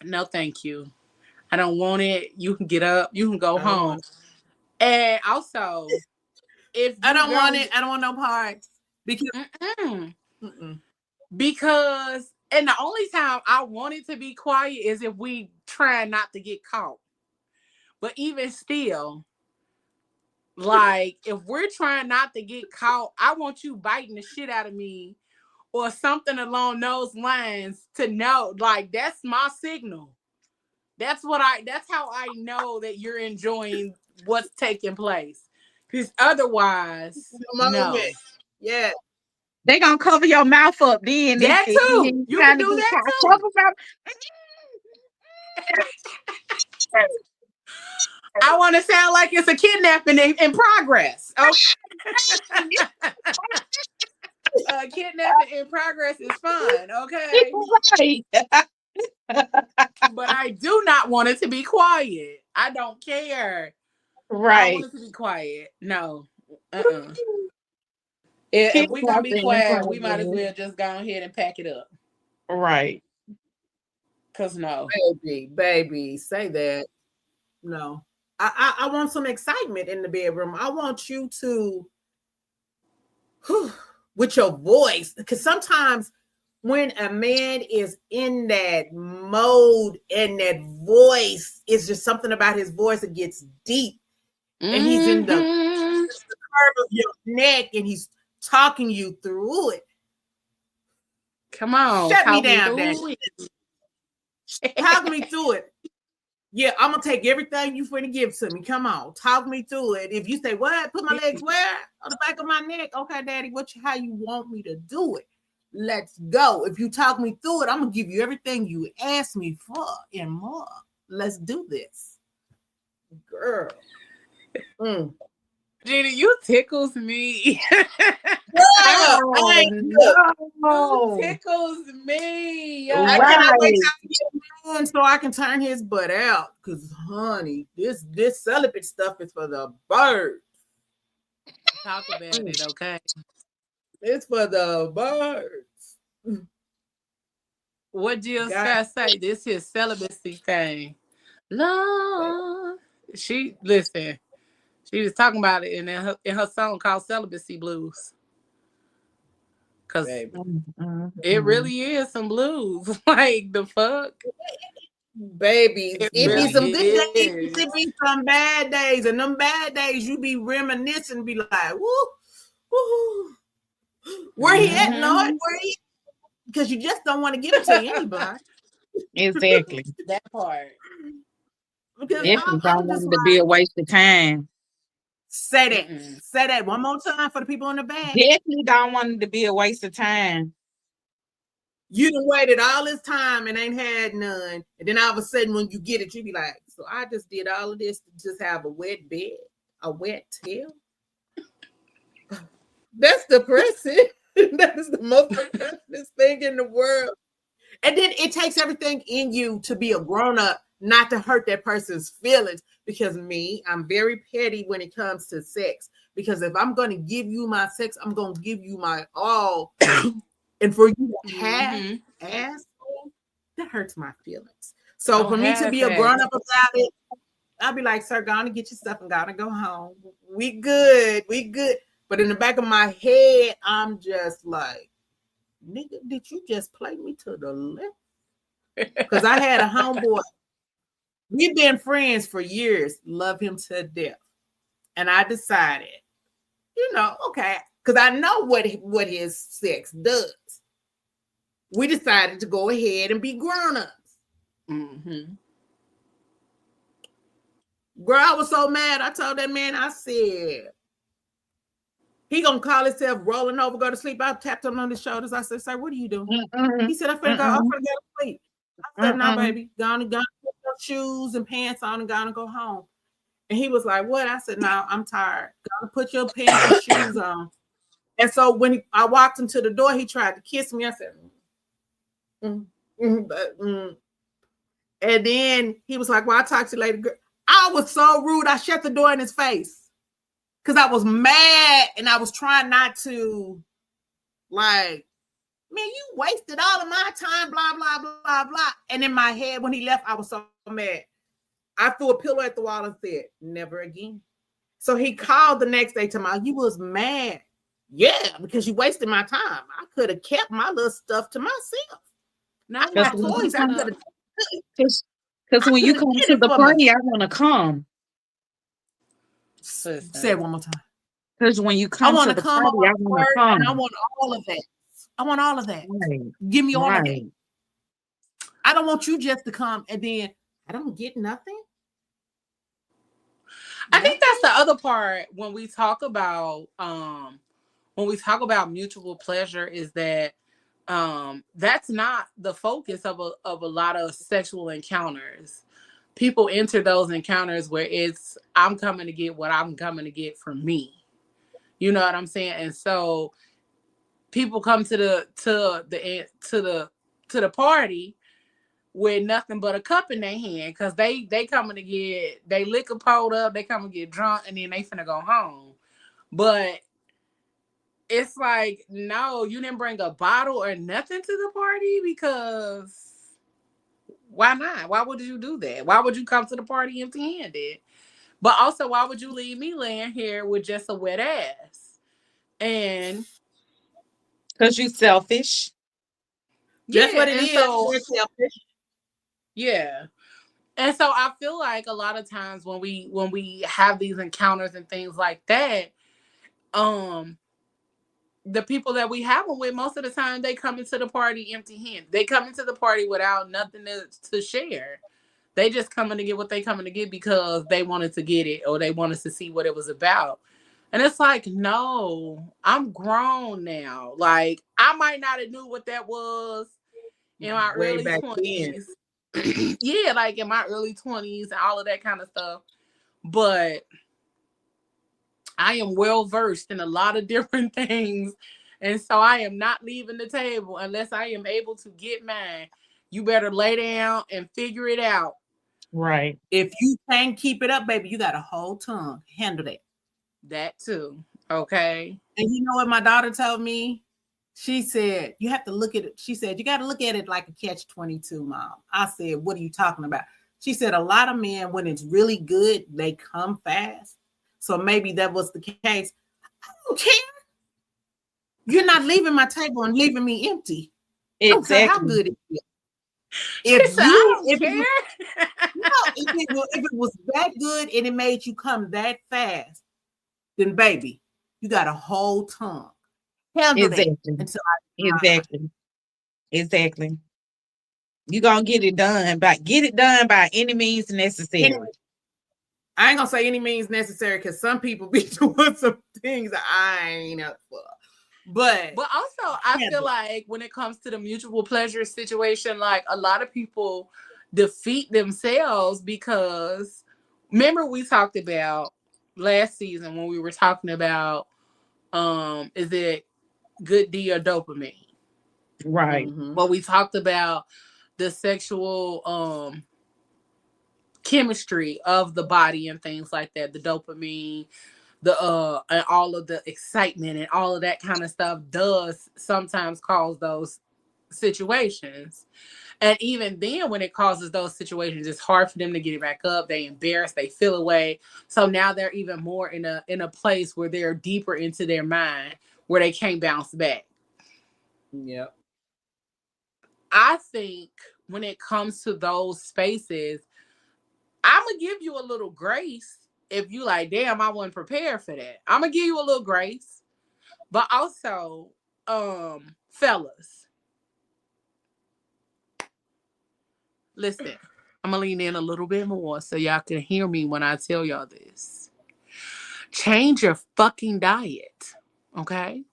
No, thank you. I don't want it. You can get up, you can go I don't home. want And also, if I you don't want gonna it. I don't want no parts. Because mm-mm. mm-mm. Because and the only time I want it to be quiet is if we try not to get caught. But even still, like if we're trying not to get caught, I want you biting the shit out of me or something along those lines to know, like that's my signal. That's how I know that you're enjoying what's taking place. Because otherwise, The no. moment. Yeah. They gonna cover your mouth up then That if too. you You can trying to do get that caught. too. Cover my I want to sound like it's a kidnapping in progress. Okay. Kidnapping in progress is fun. Okay. right. But I do not want it to be quiet. I don't care. I don't want Right. it to be quiet. No. Uh-uh. If we're going to be Kidnapping in quiet, we might as progress. well just go ahead and pack it up. Right. Because no. Baby, say that. No. I want some excitement in the bedroom. I want you to with your voice. Because sometimes when a man is in that mode and that voice, it's just something about his voice that gets deep. And he's in the curve of your neck and he's talking you through it. Come on. Shut me Talk me down, through Daddy. it. Talk me through it. Yeah, I'm gonna take everything you finna give to me. Come on, talk me through it. If you say, "What? Put my legs where?" On the back of my neck. Okay, Daddy. How you want me to do it? Let's go. If you talk me through it, I'm gonna give you everything you asked me for and more. Let's do this, girl. Gina, you tickles me. I no. You tickles me. cannot wait Right. till I get man so I can turn his butt out. Cause honey, this celibate stuff is for the birds. Talk about it, okay? It's for the birds. What Jill God, Scott say? This is celibacy thing. Lord. She listen. She was talking about it in her song called Celibacy Blues. Cause baby. it really is some blues. Like the fuck? Baby, It it be some really good days, is. it be some bad days, and them bad days you be reminiscing, be like, woo, woo, where he at, Lord? Where he? Because you just don't want to give it to anybody. Exactly. That part. Because Definitely I'm don't just want it to be a like, waste of time. say that one more time for the people in the back. Definitely don't want it to be a waste of time. You done waited all this time and ain't had none, and then all of a sudden when you get it, you be like, so I just did all of this to just have a wet bed, a wet tail. That's depressing. That is the most depressing thing in the world. And then it takes everything in you to be a grown-up, not to hurt that person's feelings. Because I'm very petty when it comes to sex. Because if I'm going to give you my sex, I'm going to give you my all. And for you to have asshole, that hurts my feelings. So for me to be a grown-up about it, I'll be like, sir, go on and get your stuff and gotta go home. We good. But in the back of my head, I'm just like, nigga, did you just play me to the left? Because I had a homeboy. We've been friends for years, love him to death. And I decided, okay, because I know what his sex does. We decided to go ahead and be grown-ups. Girl, I was so mad. I told that man, I said, he gonna call himself rolling over, go to sleep. I tapped him on the shoulders. I said, sir, what are you doing? He said, I'm finna go to sleep. I said, no, baby, go on and put your shoes and pants on and go home. And he was like, what? I said, no, I'm tired. Gotta put your pants and shoes on. And so when I walked him to the door, he tried to kiss me. I said, And then he was like, well, I'll talk to you later. I was so rude. I shut the door in his face because I was mad and I was trying not to, like, man, you wasted all of my time, blah, blah, blah, blah. And in my head, when he left, I was so mad. I threw a pillow at the wall and said, never again. So he called the next day to me, you was mad. Yeah, because you wasted my time. I could have kept my little stuff to myself. Now, I got toys. I could have. Because when you come to the party, I want to come. Say it one more time. Because when you come to the party, I want to come. And I want all of that. I want all of that. Right. Give me all of that. I don't want you just to come and then I don't get nothing. I think that's the other part when we talk about mutual pleasure is that that's not the focus of a lot of sexual encounters. People enter those encounters where it's I'm coming to get what I'm coming to get from me. You know what I'm saying? And so people come to the party with nothing but a cup in their hand because they coming to get they liquor pulled up, they come and get drunk, and then they finna go home. But it's like, no, you didn't bring a bottle or nothing to the party because why not? Why would you do that? Why would you come to the party empty-handed? But also, why would you leave me laying here with just a wet ass? And because you selfish. That's what it is. So, yeah. And so I feel like a lot of times when we have these encounters and things like that, the people that we have them with, most of the time they come into the party empty-handed. They come into the party without nothing to share. They just coming to get what they coming to get because they wanted to get it or they wanted to see what it was about. And it's like, no, I'm grown now. Like, I might not have knew what that was in my early 20s. Yeah, like in my early 20s and all of that kind of stuff. But I am well versed in a lot of different things. And so I am not leaving the table unless I am able to get mine. You better lay down and figure it out. Right. If you can't keep it up, baby, you got a whole tongue. Handle that. That too. Okay. And you know what my daughter told me? She said, you have to look at it. She said, you got to look at it like a catch-22, Mom. I said, what are you talking about? She said, a lot of men, when it's really good, they come fast. So maybe that was the case. I don't care. You're not leaving my table and leaving me empty. Exactly. I don't care how good it is. If it was that good and it made you come that fast, then baby, you got a whole tongue. Exactly. You're gonna get it done by any means necessary. I ain't gonna say any means necessary because some people be doing some things that I ain't up for. But also, I feel like when it comes to the mutual pleasure situation, like a lot of people defeat themselves because remember we talked about last season when we were talking about is it good D or dopamine? Right. Mm-hmm. Well, we talked about the sexual chemistry of the body and things like that, the dopamine, and all of the excitement and all of that kind of stuff does sometimes cause those situations. And even then, when it causes those situations, it's hard for them to get it back up. They embarrassed, they feel away. So now they're even more in a place where they're deeper into their mind where they can't bounce back. Yep. I think when it comes to those spaces, I'm gonna give you a little grace. If you like, damn, I wasn't prepared for that. I'm gonna give you a little grace. But also, fellas, listen, I'm gonna lean in a little bit more so y'all can hear me when I tell y'all this. Change your fucking diet, okay?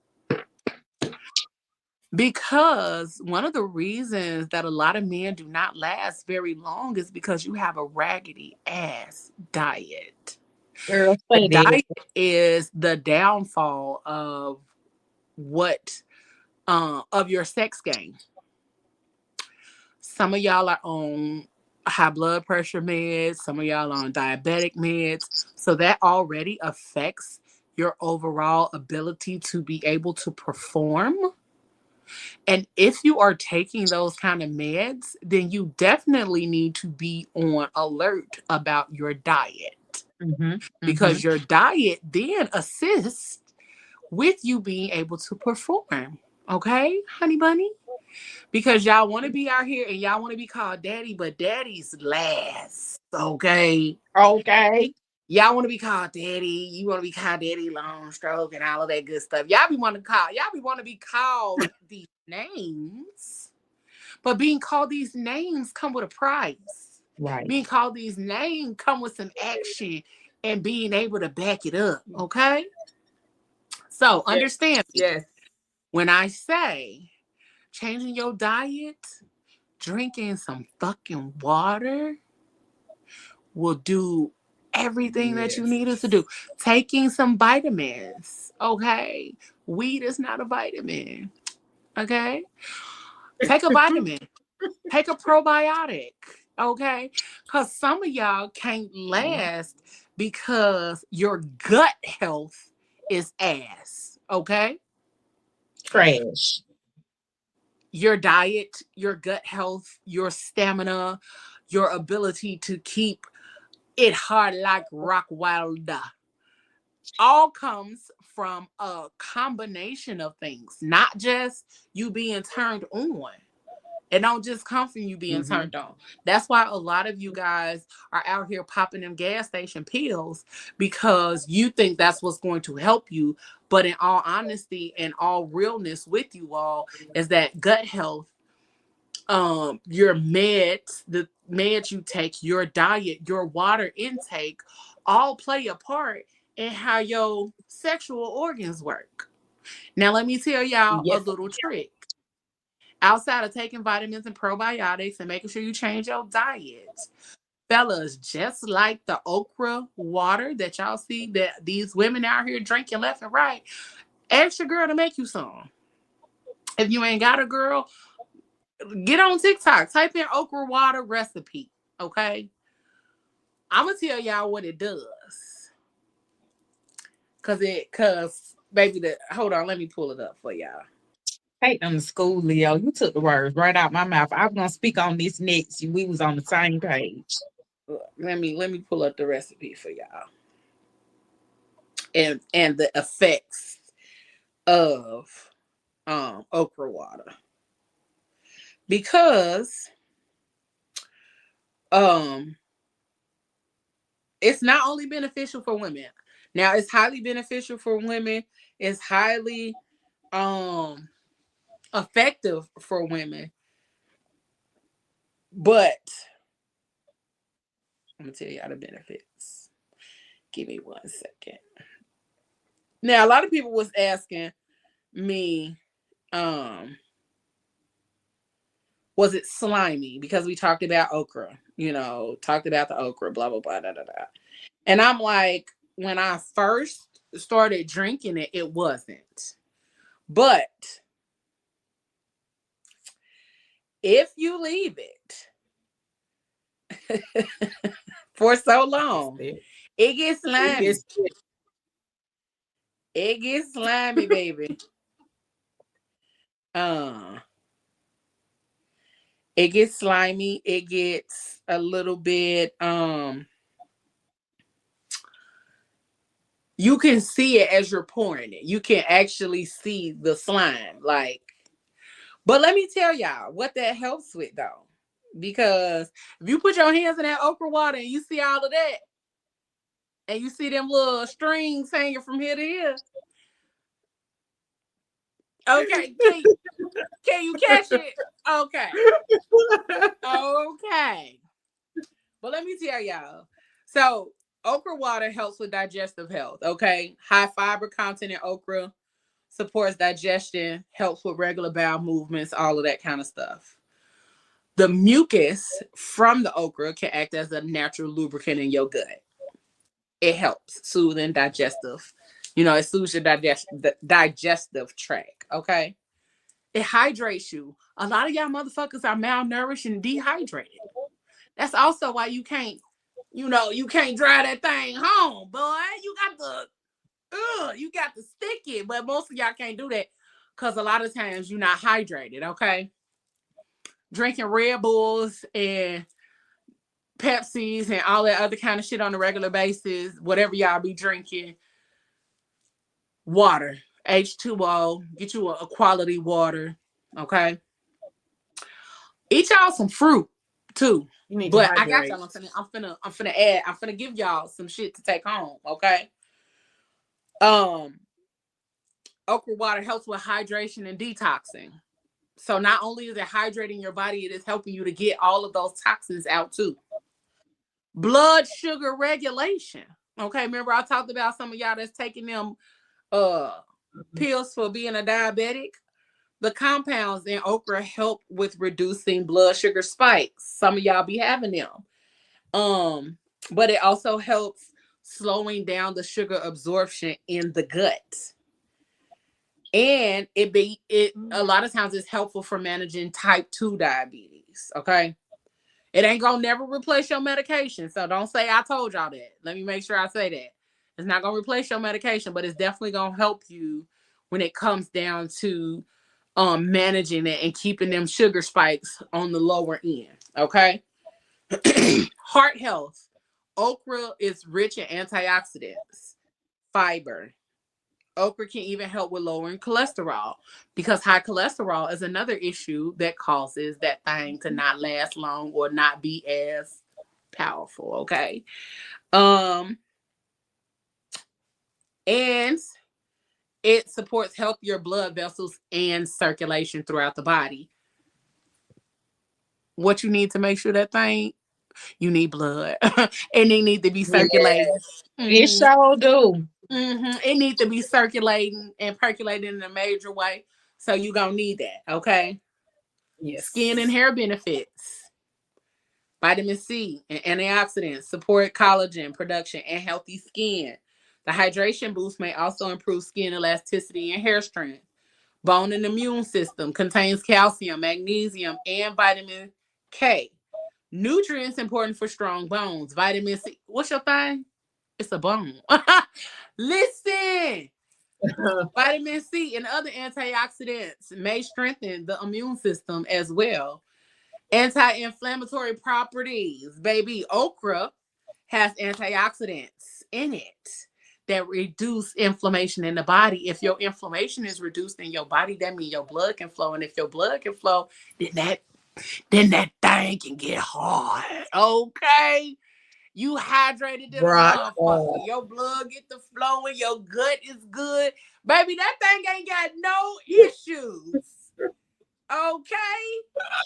Because one of the reasons that a lot of men do not last very long is because you have a raggedy ass diet. Girl, The say that. diet is the downfall of what of your sex game. Some of y'all are on high blood pressure meds, some of y'all are on diabetic meds. So that already affects your overall ability to be able to perform. And if you are taking those kind of meds, then you definitely need to be on alert about your diet, because your diet then assists with you being able to perform. Okay, honey bunny? Because y'all want to be out here and y'all want to be called daddy, but daddy's last. Okay. Okay. Y'all want to be called daddy. You want to be called daddy long stroke and all of that good stuff. Y'all be want to be called these names. But being called these names come with a price. Right. Being called these names come with some action and being able to back it up. Okay. So understand me. Yes. When I say changing your diet, drinking some fucking water will do everything that you need us to do. Taking some vitamins, okay? Weed is not a vitamin, okay? Take a vitamin. Take a probiotic, okay? Because some of y'all can't last because your gut health is ass, okay? Trash. Your diet, your gut health, your stamina, your ability to keep it hard like rock wilder all comes from a combination of things, not just you being turned on. It don't just come from you being turned on. That's why a lot of you guys are out here popping them gas station pills, because you think that's what's going to help you. But in all honesty and all realness with you all is that gut health, your meds, the meds you take, your diet, your water intake, all play a part in how your sexual organs work. Now, let me tell y'all a little trick. Outside of taking vitamins and probiotics and making sure you change your diet, fellas, just like the okra water that y'all see that these women out here drinking left and right, ask your girl to make you some. If you ain't got a girl, get on TikTok, type in okra water recipe, okay? I'm gonna tell y'all what it does. Cause baby, hold on, let me pull it up for y'all. Take them to school, Leo. You took the words right out my mouth. I was gonna speak on this next. We was on the same page. Let me pull up the recipe for y'all. And the effects of okra water. Because it's not only beneficial for women. Now it's highly beneficial for women. It's highly effective for women. But I'm gonna tell y'all the benefits. Give me 1 second. Now a lot of people was asking me, was it slimy? Because we talked about okra, talked about the okra, blah blah blah, da da da. And I'm like, when I first started drinking it, it wasn't. But if you leave it for so long, it gets slimy. It gets slimy, baby. It gets slimy. It gets a little bit, you can see it as you're pouring it. You can actually see the slime. But let me tell y'all what that helps with, though. Because if you put your hands in that okra water and you see all of that, and you see them little strings hanging from here to here, okay, can you catch it? Okay. Okay. But let me tell y'all. So okra water helps with digestive health, okay? High fiber content in okra supports digestion, helps with regular bowel movements, all of that kind of stuff. The mucus from the okra can act as a natural lubricant in your gut. it helps soothing digestive. It soothes your digestive tract. Okay. It hydrates you. A lot of y'all motherfuckers are malnourished and dehydrated. That's also why you can't drive that thing home, boy. You got to stick it. But most of y'all can't do that because a lot of times you're not hydrated, okay? Drinking Red Bulls and Pepsis and all that other kind of shit on a regular basis, whatever y'all be drinking, water, H2O, get you a quality water, okay? Eat y'all some fruit too. But I got y'all. I'm finna give y'all some shit to take home, okay? Okra water helps with hydration and detoxing. So not only is it hydrating your body, it is helping you to get all of those toxins out too. Blood sugar regulation. Okay, remember I talked about some of y'all that's taking them pills for being a diabetic? The compounds in okra help with reducing blood sugar spikes. Some of y'all be having them. But it also helps slowing down the sugar absorption in the gut. And it a lot of times it's helpful for managing type 2 diabetes. Okay. It ain't gonna never replace your medication. So don't say I told y'all that. Let me make sure I say that. It's not gonna replace your medication, but it's definitely gonna help you when it comes down to managing it and keeping them sugar spikes on the lower end. Okay. Heart health. Okra is rich in antioxidants, fiber. Okra can even help with lowering cholesterol because high cholesterol is another issue that causes that thing to not last long or not be as powerful. Okay. And it supports healthier blood vessels and circulation throughout the body. What you need to make sure that thing, you need blood and they need to be circulating. Yes. It sure do. It needs to be circulating and percolating in a major way. So you're going to need that. Okay. Yes. Skin and hair benefits. Vitamin C and antioxidants support collagen production and healthy skin. The hydration boost may also improve skin elasticity and hair strength. Bone and immune system contains calcium, magnesium, and vitamin K. Nutrients important for strong bones. Vitamin C. What's your thing? It's a bone. Listen. Vitamin C and other antioxidants may strengthen the immune system as well. Anti-inflammatory properties. Baby, okra has antioxidants in it that reduce inflammation in the body. If your inflammation is reduced in your body, that means your blood can flow. And if your blood can flow, then that thing can get hard. Okay. You hydrated the motherfucker. Your blood get the flowing. Your gut is good. Baby, that thing ain't got no issues. Okay?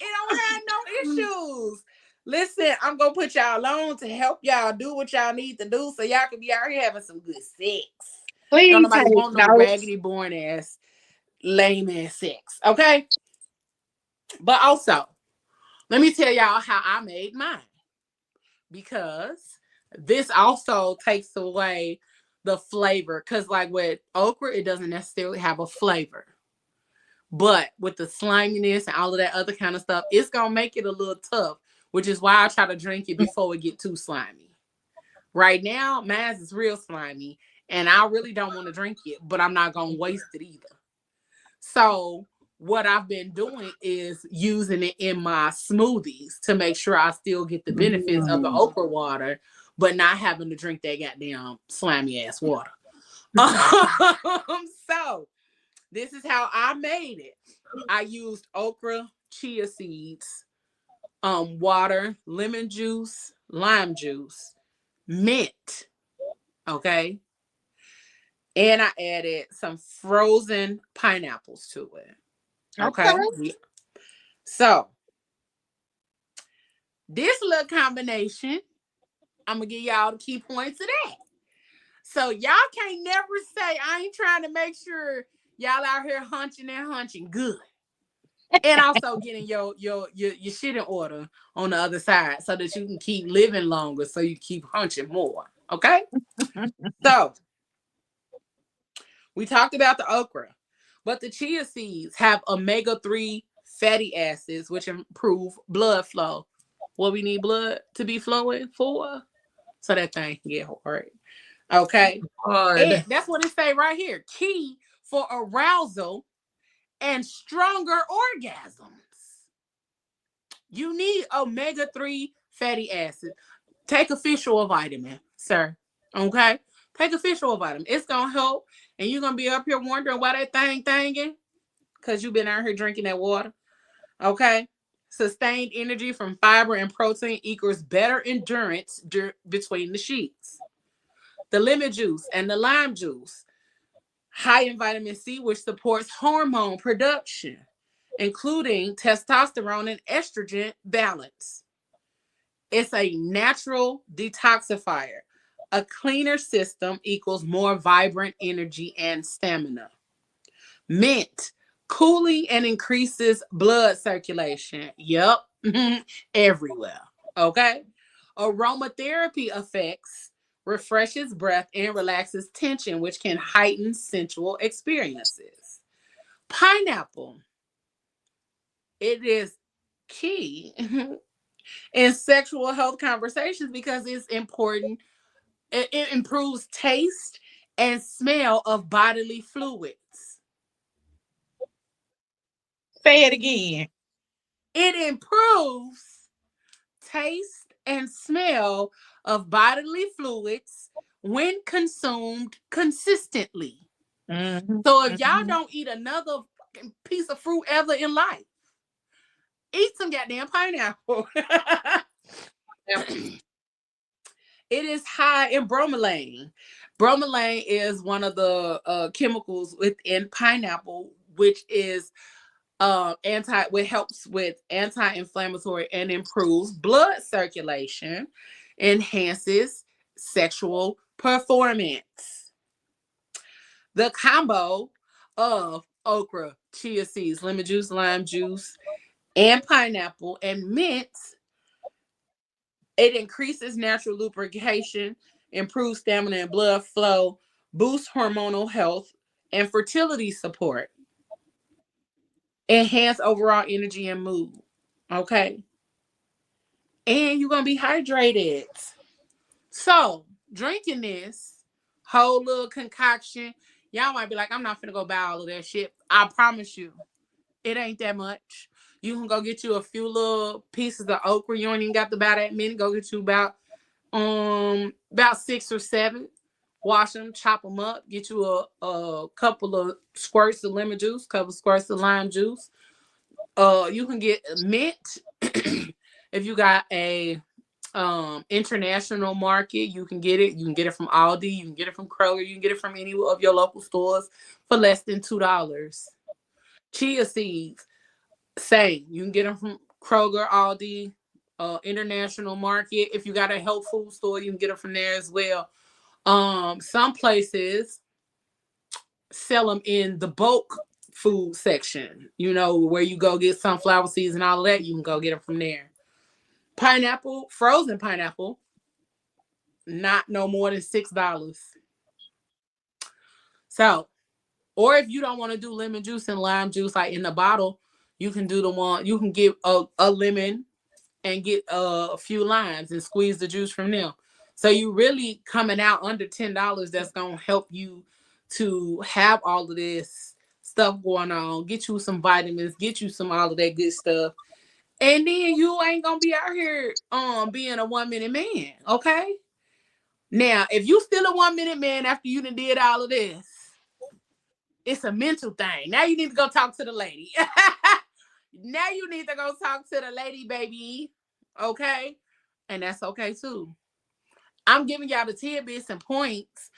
It don't have no issues. Listen, I'm going to put y'all on to help y'all do what y'all need to do so y'all can be out here having some good sex. Please don't nobody take want no notes. raggedy, born ass, lame ass sex. Okay? But also, let me tell y'all how I made mine. Because this also takes away the flavor. Because like with okra, it doesn't necessarily have a flavor. But with the sliminess and all of that other kind of stuff, it's going to make it a little tough, which is why I try to drink it before it get too slimy. Right now, mine is real slimy, and I really don't want to drink it, but I'm not going to waste it either. So what I've been doing is using it in my smoothies to make sure I still get the benefits of the okra water, but not having to drink that goddamn slimy ass water. So this is how I made it. I used okra, chia seeds, water, lemon juice, lime juice, mint. Okay. And I added some frozen pineapples to it. Okay. So this little combination, I'm gonna give y'all the key points of that. So y'all can't never say I ain't trying to make sure y'all out here hunching good. And also getting your shit in order on the other side so that you can keep living longer, so you keep hunching more. Okay? So, we talked about the okra, but the chia seeds have omega-3 fatty acids, which improve blood flow. What we need blood to be flowing for? So that thing can get hard. Okay? And Hard. that's what it say right here. Key for arousal and stronger orgasms. You need omega-3 fatty acids. Take a fish oil vitamin, sir. Okay? Take a fish oil vitamin. It's going to help. And you're going to be up here wondering why that thing thinging. Because you've been out here drinking that water. Okay? Sustained energy from fiber and protein equals better endurance between the sheets. The lemon juice and the lime juice, high in vitamin C, which supports hormone production, including testosterone and estrogen balance. It's a natural detoxifier. A cleaner system equals more vibrant energy and stamina. Mint, cooling and increases blood circulation. Yep, everywhere. Okay. Aromatherapy effects refreshes breath and relaxes tension, which can heighten sensual experiences. Pineapple, it is key in sexual health conversations because it's important. It improves taste and smell of bodily fluids. Say it again. It improves taste and smell of bodily fluids when consumed consistently. So if y'all don't eat another fucking piece of fruit ever in life, eat some goddamn pineapple. It is high in bromelain. Bromelain is one of the chemicals within pineapple, which is which helps with anti-inflammatory and improves blood circulation, enhances sexual performance. The combo of okra, chia seeds, lemon juice, lime juice, and pineapple and mint, it increases natural lubrication, improves stamina and blood flow, boosts hormonal health and fertility support, enhance overall energy and mood. Okay. And you're going to be hydrated. So, drinking this whole little concoction, y'all might be like, I'm not finna go buy all of that shit. I promise you, it ain't that much. You can go get you a few little pieces of okra. You don't even got to buy that many. Go get you about 6 or 7. Wash them, chop them up. Get you a couple of squirts of lemon juice, couple squirts of lime juice. You can get mint if you got a international market. You can get it. You can get it from Aldi. You can get it from Kroger. You can get it from any of your local stores for less than $2. Chia seeds, same. You can get them from Kroger, Aldi, international market. If you got a health food store, you can get them from there as well. Some places sell them in the bulk food section, where you go get sunflower seeds and all of that. You can go get them from there. Pineapple, frozen pineapple, not no more than $6. So, or if you don't want to do lemon juice and lime juice like in the bottle, you can do the one. You can get a lemon and get a few limes and squeeze the juice from them. So you really coming out under $10. That's gonna help you to have all of this stuff going on. Get you some vitamins. Get you some all of that good stuff. And then you ain't gonna be out here being a 1-minute man, okay? Now, if you still a 1-minute man after you done did all of this, it's a mental thing. Now you need to go talk to the lady. Now you need to go talk to the lady, baby. Okay? And that's okay too. I'm giving y'all the tidbits and points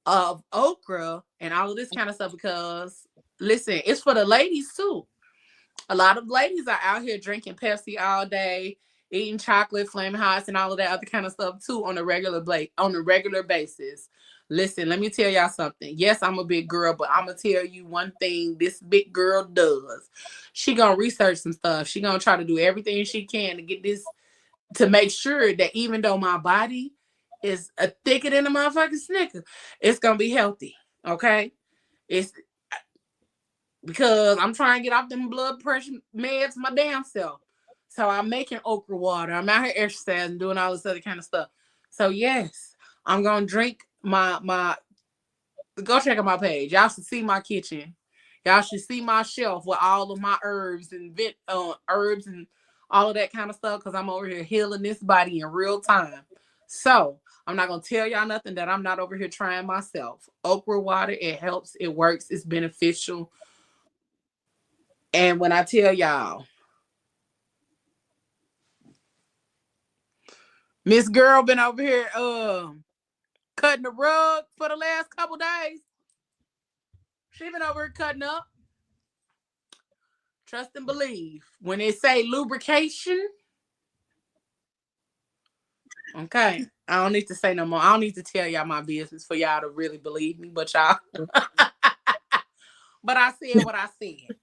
of okra and all of this kind of stuff because, listen, it's for the ladies too. A lot of ladies are out here drinking Pepsi all day, eating chocolate, Flaming Hots, and all of that other kind of stuff too on a regular basis. Listen, let me tell y'all something. Yes, I'm a big girl, but I'm gonna tell you one thing this big girl does. She gonna research some stuff. She gonna try to do everything she can to get this, to make sure that even though my body It's a thicker than a motherfucking Snicker. It's gonna be healthy. Okay. It's because I'm trying to get off them blood pressure meds my damn self. So I'm making okra water. I'm out here exercising, doing all this other kind of stuff. So yes, I'm gonna drink my. Go check out my page. Y'all should see my kitchen. Y'all should see my shelf with all of my herbs and herbs and all of that kind of stuff. Because I'm over here healing this body in real time. So I'm not gonna tell y'all nothing that I'm not over here trying myself. Okra water, it helps, it works, it's beneficial. And when I tell y'all, Miss Girl been over here cutting the rug for the last couple days. She been over here cutting up. Trust and believe. When they say lubrication, okay, I don't need to say no more. I don't need to tell y'all my business for y'all to really believe me, but y'all. But I said what I said.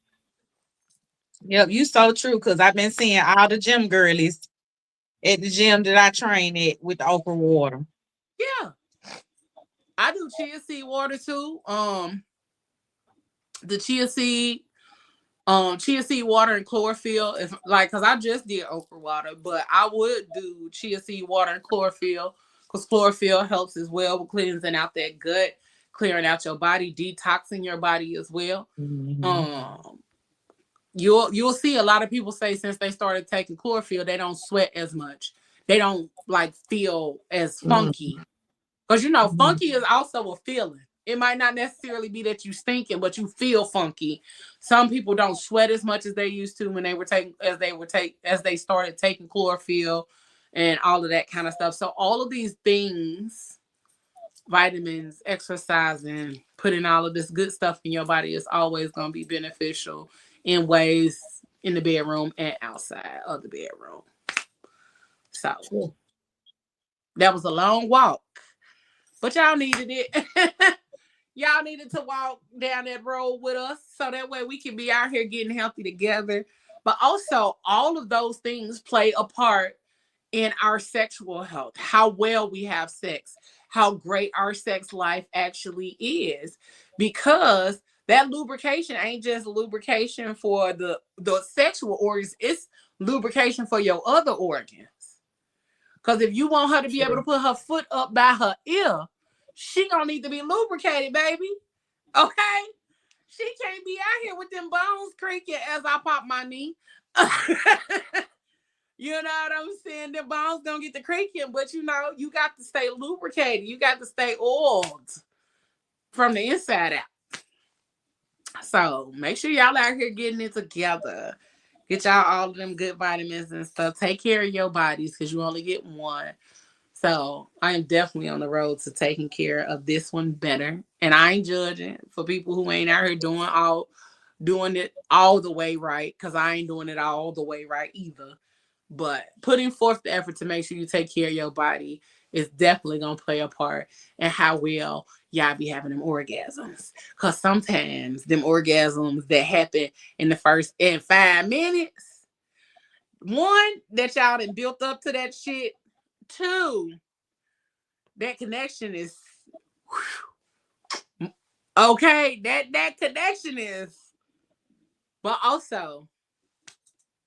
Yep, you so true. Cause I've been seeing all the gym girlies at the gym that I train at with the okra water. Yeah, I do chia seed water too. The chia seed water and chlorophyll, if like, because I just did okra water, but I would do chia seed water and chlorophyll because chlorophyll helps as well with cleansing out that gut, clearing out your body, detoxing your body as well. um you'll see a lot of people say since they started taking chlorophyll they don't sweat as much, they don't like feel as funky. Because funky is also a feeling. It might not necessarily be that you stinking, but you feel funky. Some people don't sweat as much as they used to when they were taking as they started taking chlorophyll and all of that kind of stuff. So all of these things, vitamins, exercising, putting all of this good stuff in your body is always going to be beneficial in ways in the bedroom and outside of the bedroom. So that was a long walk. But y'all needed it. Y'all needed to walk down that road with us so that way we can be out here getting healthy together. But also, all of those things play a part in our sexual health, how well we have sex, how great our sex life actually is. Because that lubrication ain't just lubrication for the sexual organs, it's lubrication for your other organs. Because if you want her to be able to put her foot up by her ear, she gonna need to be lubricated, baby. Okay? She can't be out here with them bones creaking as I pop my knee. You know what I'm saying? The bones gonna get the creaking, but you got to stay lubricated. You got to stay oiled from the inside out. So make sure y'all out here getting it together. Get y'all all of them good vitamins and stuff. Take care of your bodies because you only get one. So I am definitely on the road to taking care of this one better. And I ain't judging for people who ain't out here doing it all the way right, because I ain't doing it all the way right either. But putting forth the effort to make sure you take care of your body is definitely gonna play a part in how well y'all be having them orgasms. Cause sometimes them orgasms that happen in the first 5 minutes, one, that y'all done built up to that shit. Two, that connection is okay. That connection is, but also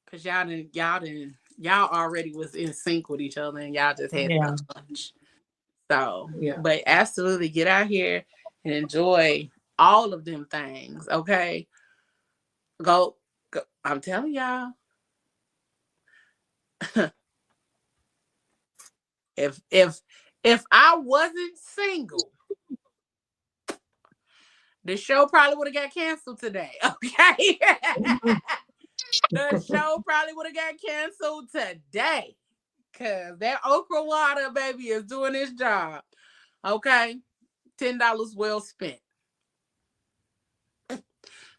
because y'all already was in sync with each other and y'all just had Yeah. the punch. So, but absolutely get out here and enjoy all of them things. Okay, go. I'm telling y'all, if I wasn't single, the show probably would have got canceled today. Okay. The show probably would have got canceled today. Cause that okra water, baby, is doing its job. Okay. $10 well spent.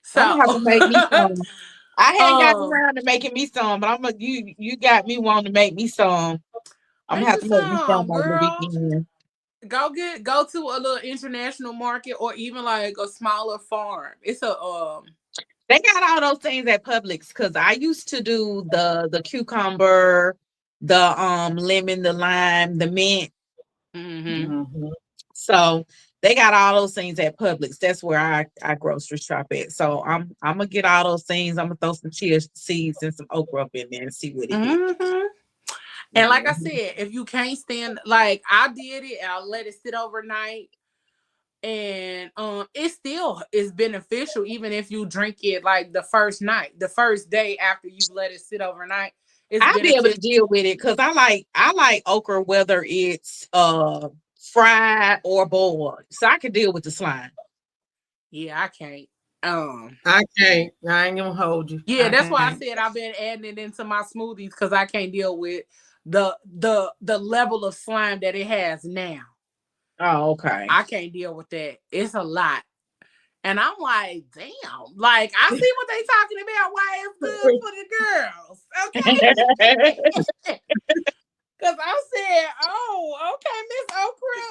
So I'm gonna have to make me some. I hadn't gotten um around to making me some, but you got me wanting to make me some. I'm gonna make have you to make me some some, over the girl. weekend. Go to a little international market or even like a smaller farm. It's a They got all those things at Publix because I used to do the cucumber, the lemon, the lime, the mint. So they got all those things at Publix. That's where I grocery shop at. So I'm gonna get all those things. I'm gonna throw some chia seeds and some okra up in there and see what it is. And like I said, if you can't stand, like I did it, I'll let it sit overnight, and it still is beneficial even if you drink it like the first day after you've let it sit overnight. It's I'll be able to beneficial. deal with it because I like okra whether it's fried or boiled. So I can deal with the slime. Yeah, I can't. I can't. I ain't gonna hold you. Yeah, that's why I can't. said I've been adding it into my smoothies because I can't deal with the level of slime that it has now. Oh, okay. I can't deal with that. It's a lot. And I'm like, damn. Like, I see what they talking about. Why it's good for the girls. Okay. Because I said, oh, okay, Miss Okra.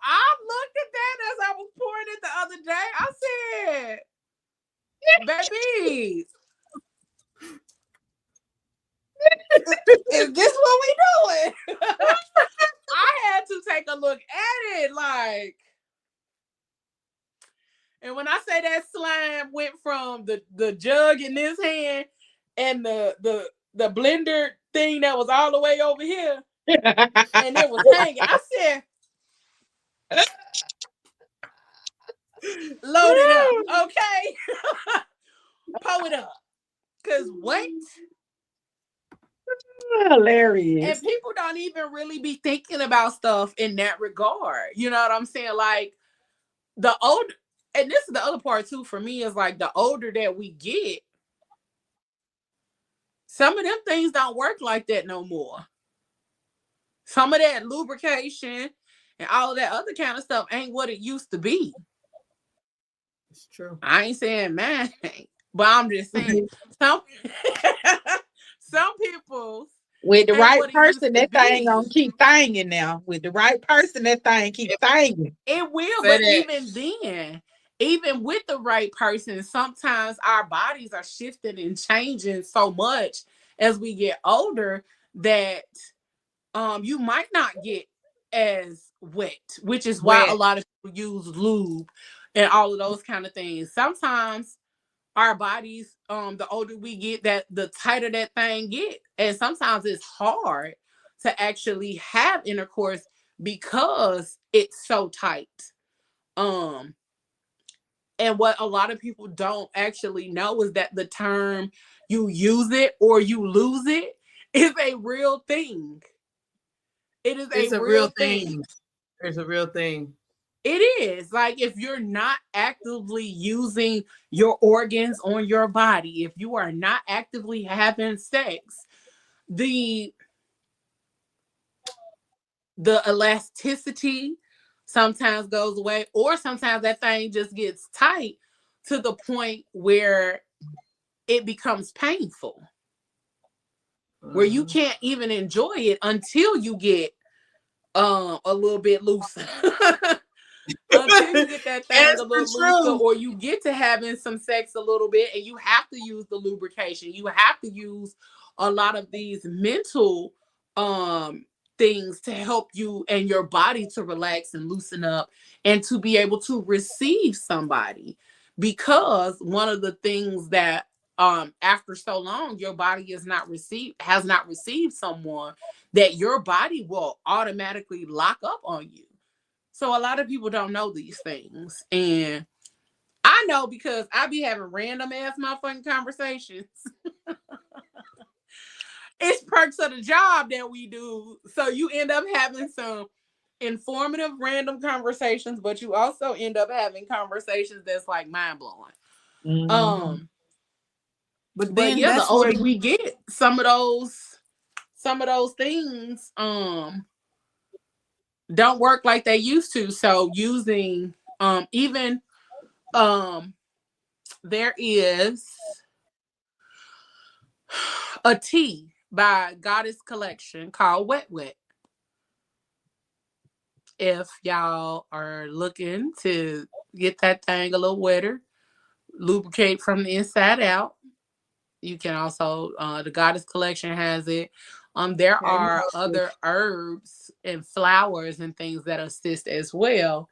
I looked at that as I was pouring it the other day. I said, baby, is this what we doing? I had to take a look at it, like, and when I say that slime went from the jug in this hand and the blender thing that was all the way over here, and it was hanging. I said, load it up, okay? Pull it up. Cause what? Hilarious. And people don't even really be thinking about stuff in that regard. You know what I'm saying? Like the older, and this is the other part too for me, is like the older that we get, some of them things don't work like that no more. Some of that lubrication and all of that other kind of stuff ain't what it used to be. It's true. I ain't saying man, but I'm just saying some people with the right person, that thing be. gonna keep thanging now. With the right person, that thing keep thanging. It will, but even then, even with the right person, sometimes our bodies are shifting and changing so much as we get older that you might not get as wet, which is why a lot of people use lube and all of those kind of things. Sometimes our bodies, the older we get, that the tighter that thing get, and sometimes it's hard to actually have intercourse because it's so tight. And what a lot of people don't actually know is that the term "you use it or you lose it" is a real thing. It's a real thing. It's a real thing. It is. Like if you're not actively using your organs on your body, if you are not actively having sex, the elasticity sometimes goes away, or sometimes that thing just gets tight to the point where it becomes painful, where you can't even enjoy it until you get a little bit looser. Until you get that thing a little looser, or you get to having some sex a little bit, and you have to use the lubrication. You have to use a lot of these mental things to help you and your body to relax and loosen up and to be able to receive somebody. Because one of the things that after so long your body has not received someone, that your body will automatically lock up on you. So a lot of people don't know these things. And I know because I be having random ass motherfucking conversations. It's perks of the job that we do. So you end up having some informative random conversations, but you also end up having conversations that's like mind blowing. But yeah, the older we get, some of those things don't work like they used to. So using even there is a tea by Goddess Collection called Wet Wet. If y'all are looking to get that thing a little wetter, lubricate from the inside out, you can also the Goddess Collection has it. There Okay, are other herbs and flowers and things that assist as well.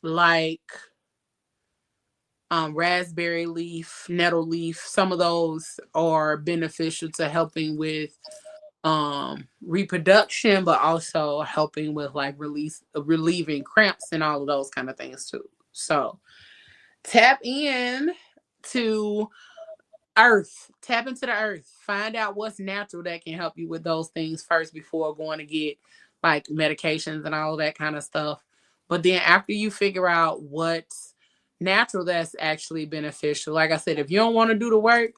Like raspberry leaf, nettle leaf. Some of those are beneficial to helping with reproduction, but also helping with like relieving cramps and all of those kind of things too. So tap in to earth, tap into the earth, find out what's natural that can help you with those things first before going to get like medications and all that kind of stuff. But then after you figure out what's natural that's actually beneficial, like I said, if you don't want to do the work,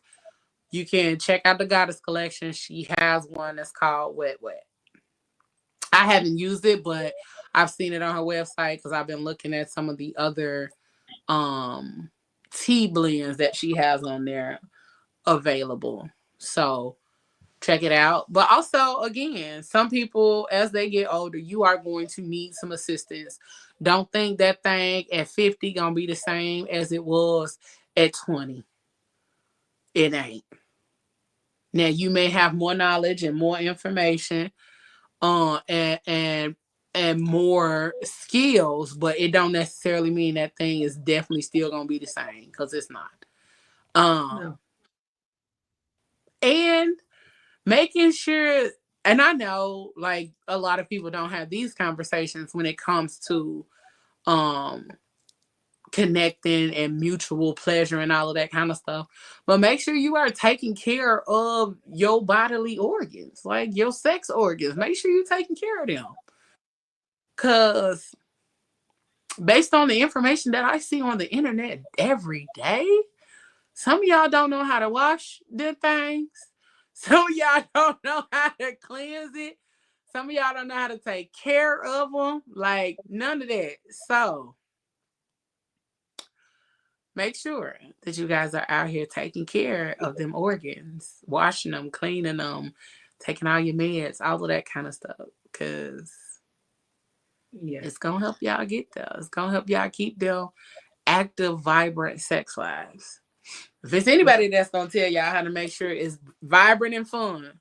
you can check out the Goddess Collection. She has one that's called Wet Wet. I haven't used it, but I've seen it on her website because I've been looking at some of the other tea blends that she has on there available. So check it out. But also, again, some people, as they get older, you are going to need some assistance. Don't think that thing at 50 gonna be the same as it was at 20. It ain't. Now you may have more knowledge and more information, and more skills, but it don't necessarily mean that thing is definitely still gonna be the same, because it's not. No. And making sure, and I know like a lot of people don't have these conversations when it comes to connecting and mutual pleasure and all of that kind of stuff, but make sure you are taking care of your bodily organs, like your sex organs. Make sure you're taking care of them, because based on the information that I see on the internet every day, some of y'all don't know how to wash them things. Some of y'all don't know how to cleanse it. Some of y'all don't know how to take care of them. Like, none of that. So make sure that you guys are out here taking care of them organs, washing them, cleaning them, taking all your meds, all of that kind of stuff. Because it's going to help y'all get there. It's going to help y'all keep their active, vibrant sex lives. If it's anybody that's going to tell y'all how to make sure it's vibrant and fun,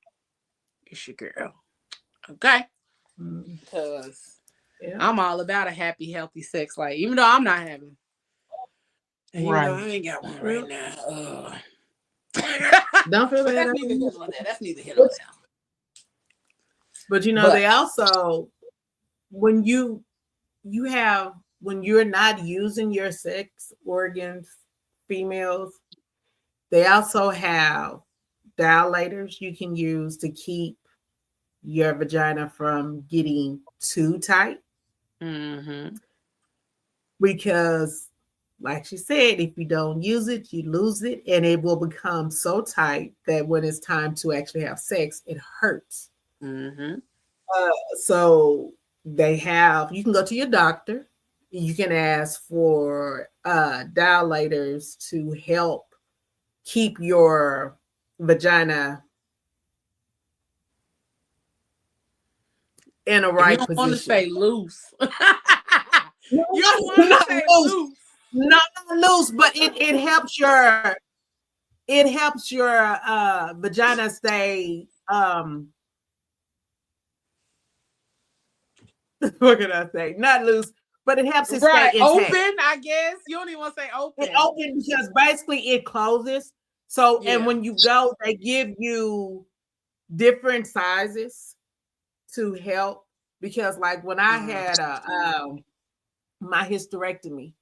it's your girl. Okay? Because I'm all about a happy, healthy sex life, even though I'm not having. And even though I ain't got one right now. Don't feel bad. That's neither here nor there. That's neither here nor there. But you know, they also, when you have, when you're not using your sex organs, females, they also have dilators you can use to keep your vagina from getting too tight. Mm-hmm. Because, like she said, if you don't use it, you lose it, and it will become so tight that when it's time to actually have sex, it hurts. Mm-hmm. So they have, you can go to your doctor, you can ask for dilators to help keep your vagina in a right position. You don't want to say loose. You don't want to say loose. Not loose, but it helps your vagina stay what can I say? Not loose, but it helps it stay intact. Open, I guess. You don't even want to say open. It open because basically it closes. So, and when you go, they give you different sizes to help. Because like when I had my hysterectomy,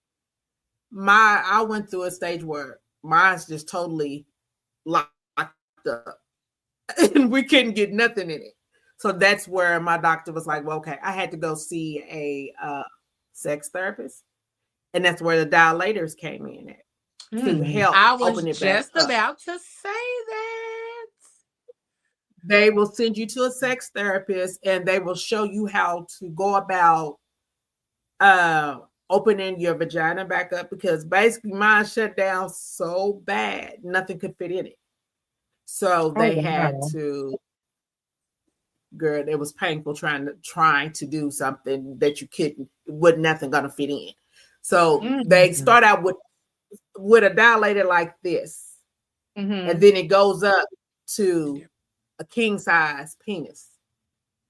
I went through a stage where mine's just totally locked up and we couldn't get nothing in it. So that's where my doctor was like, well, okay, I had to go see a sex therapist. And that's where the dilators came in at to help open it back up. I was just about to say that. They will send you to a sex therapist and they will show you how to go about opening your vagina back up, because basically mine shut down so bad, nothing could fit in it. So they had to, girl, it was painful trying to do something that you couldn't, with nothing gonna fit in. So they start out with a dilator like this, and then it goes up to a king size penis.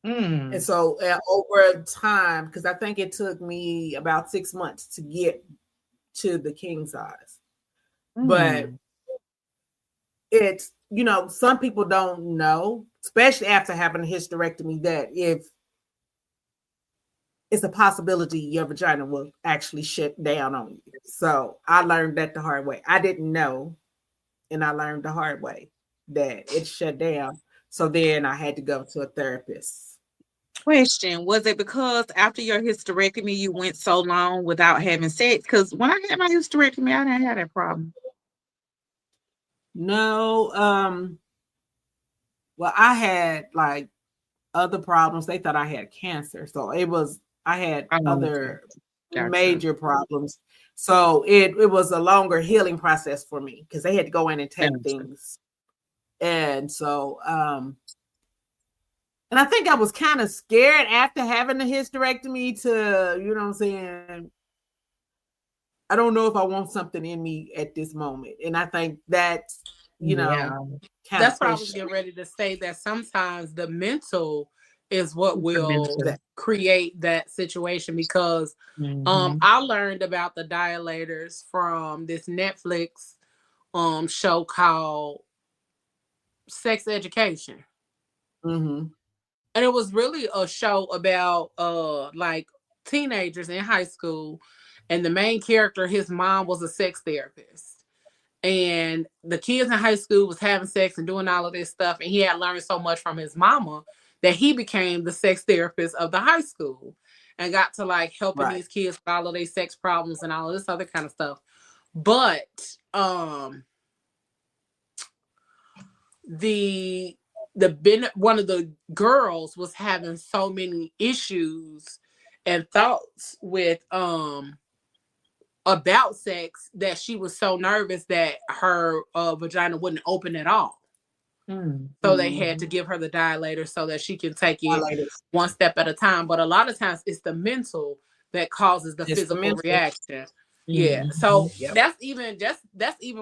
Mm. And so over time, because I think it took me about 6 months to get to the king size. But it's, you know, some people don't know, especially after having a hysterectomy, that if it's a possibility your vagina will actually shut down on you. So I learned that the hard way. I didn't know, and I learned the hard way that it shut down. So then I had to go to a therapist. Question: was it because after your hysterectomy you went so long without having sex? Because when I had my hysterectomy, I didn't have that problem. No, well, I had like other problems. They thought I had cancer. So I had I know. other Gotcha. major problems. So it was a longer healing process for me because they had to go in and take Gotcha. things. And so, and I think I was kind of scared after having the hysterectomy to, you know what I'm saying? I don't know if I want something in me at this moment. And I think that's, you know, kind that's of what I was getting ready to say, that sometimes the mental is what will create that situation, because I learned about the dilators from this Netflix show called Sex Education. And it was really a show about like teenagers in high school, and the main character, his mom was a sex therapist, and the kids in high school was having sex and doing all of this stuff, and he had learned so much from his mama that he became the sex therapist of the high school and got to like helping these kids with all of their sex problems and all of this other kind of stuff. But one of the girls was having so many issues and thoughts with about sex that she was so nervous that her vagina wouldn't open at all. So they had to give her the dilator so that she can take it one step at a time. But a lot of times it's the mental that causes the physical reaction. Yeah. So that's even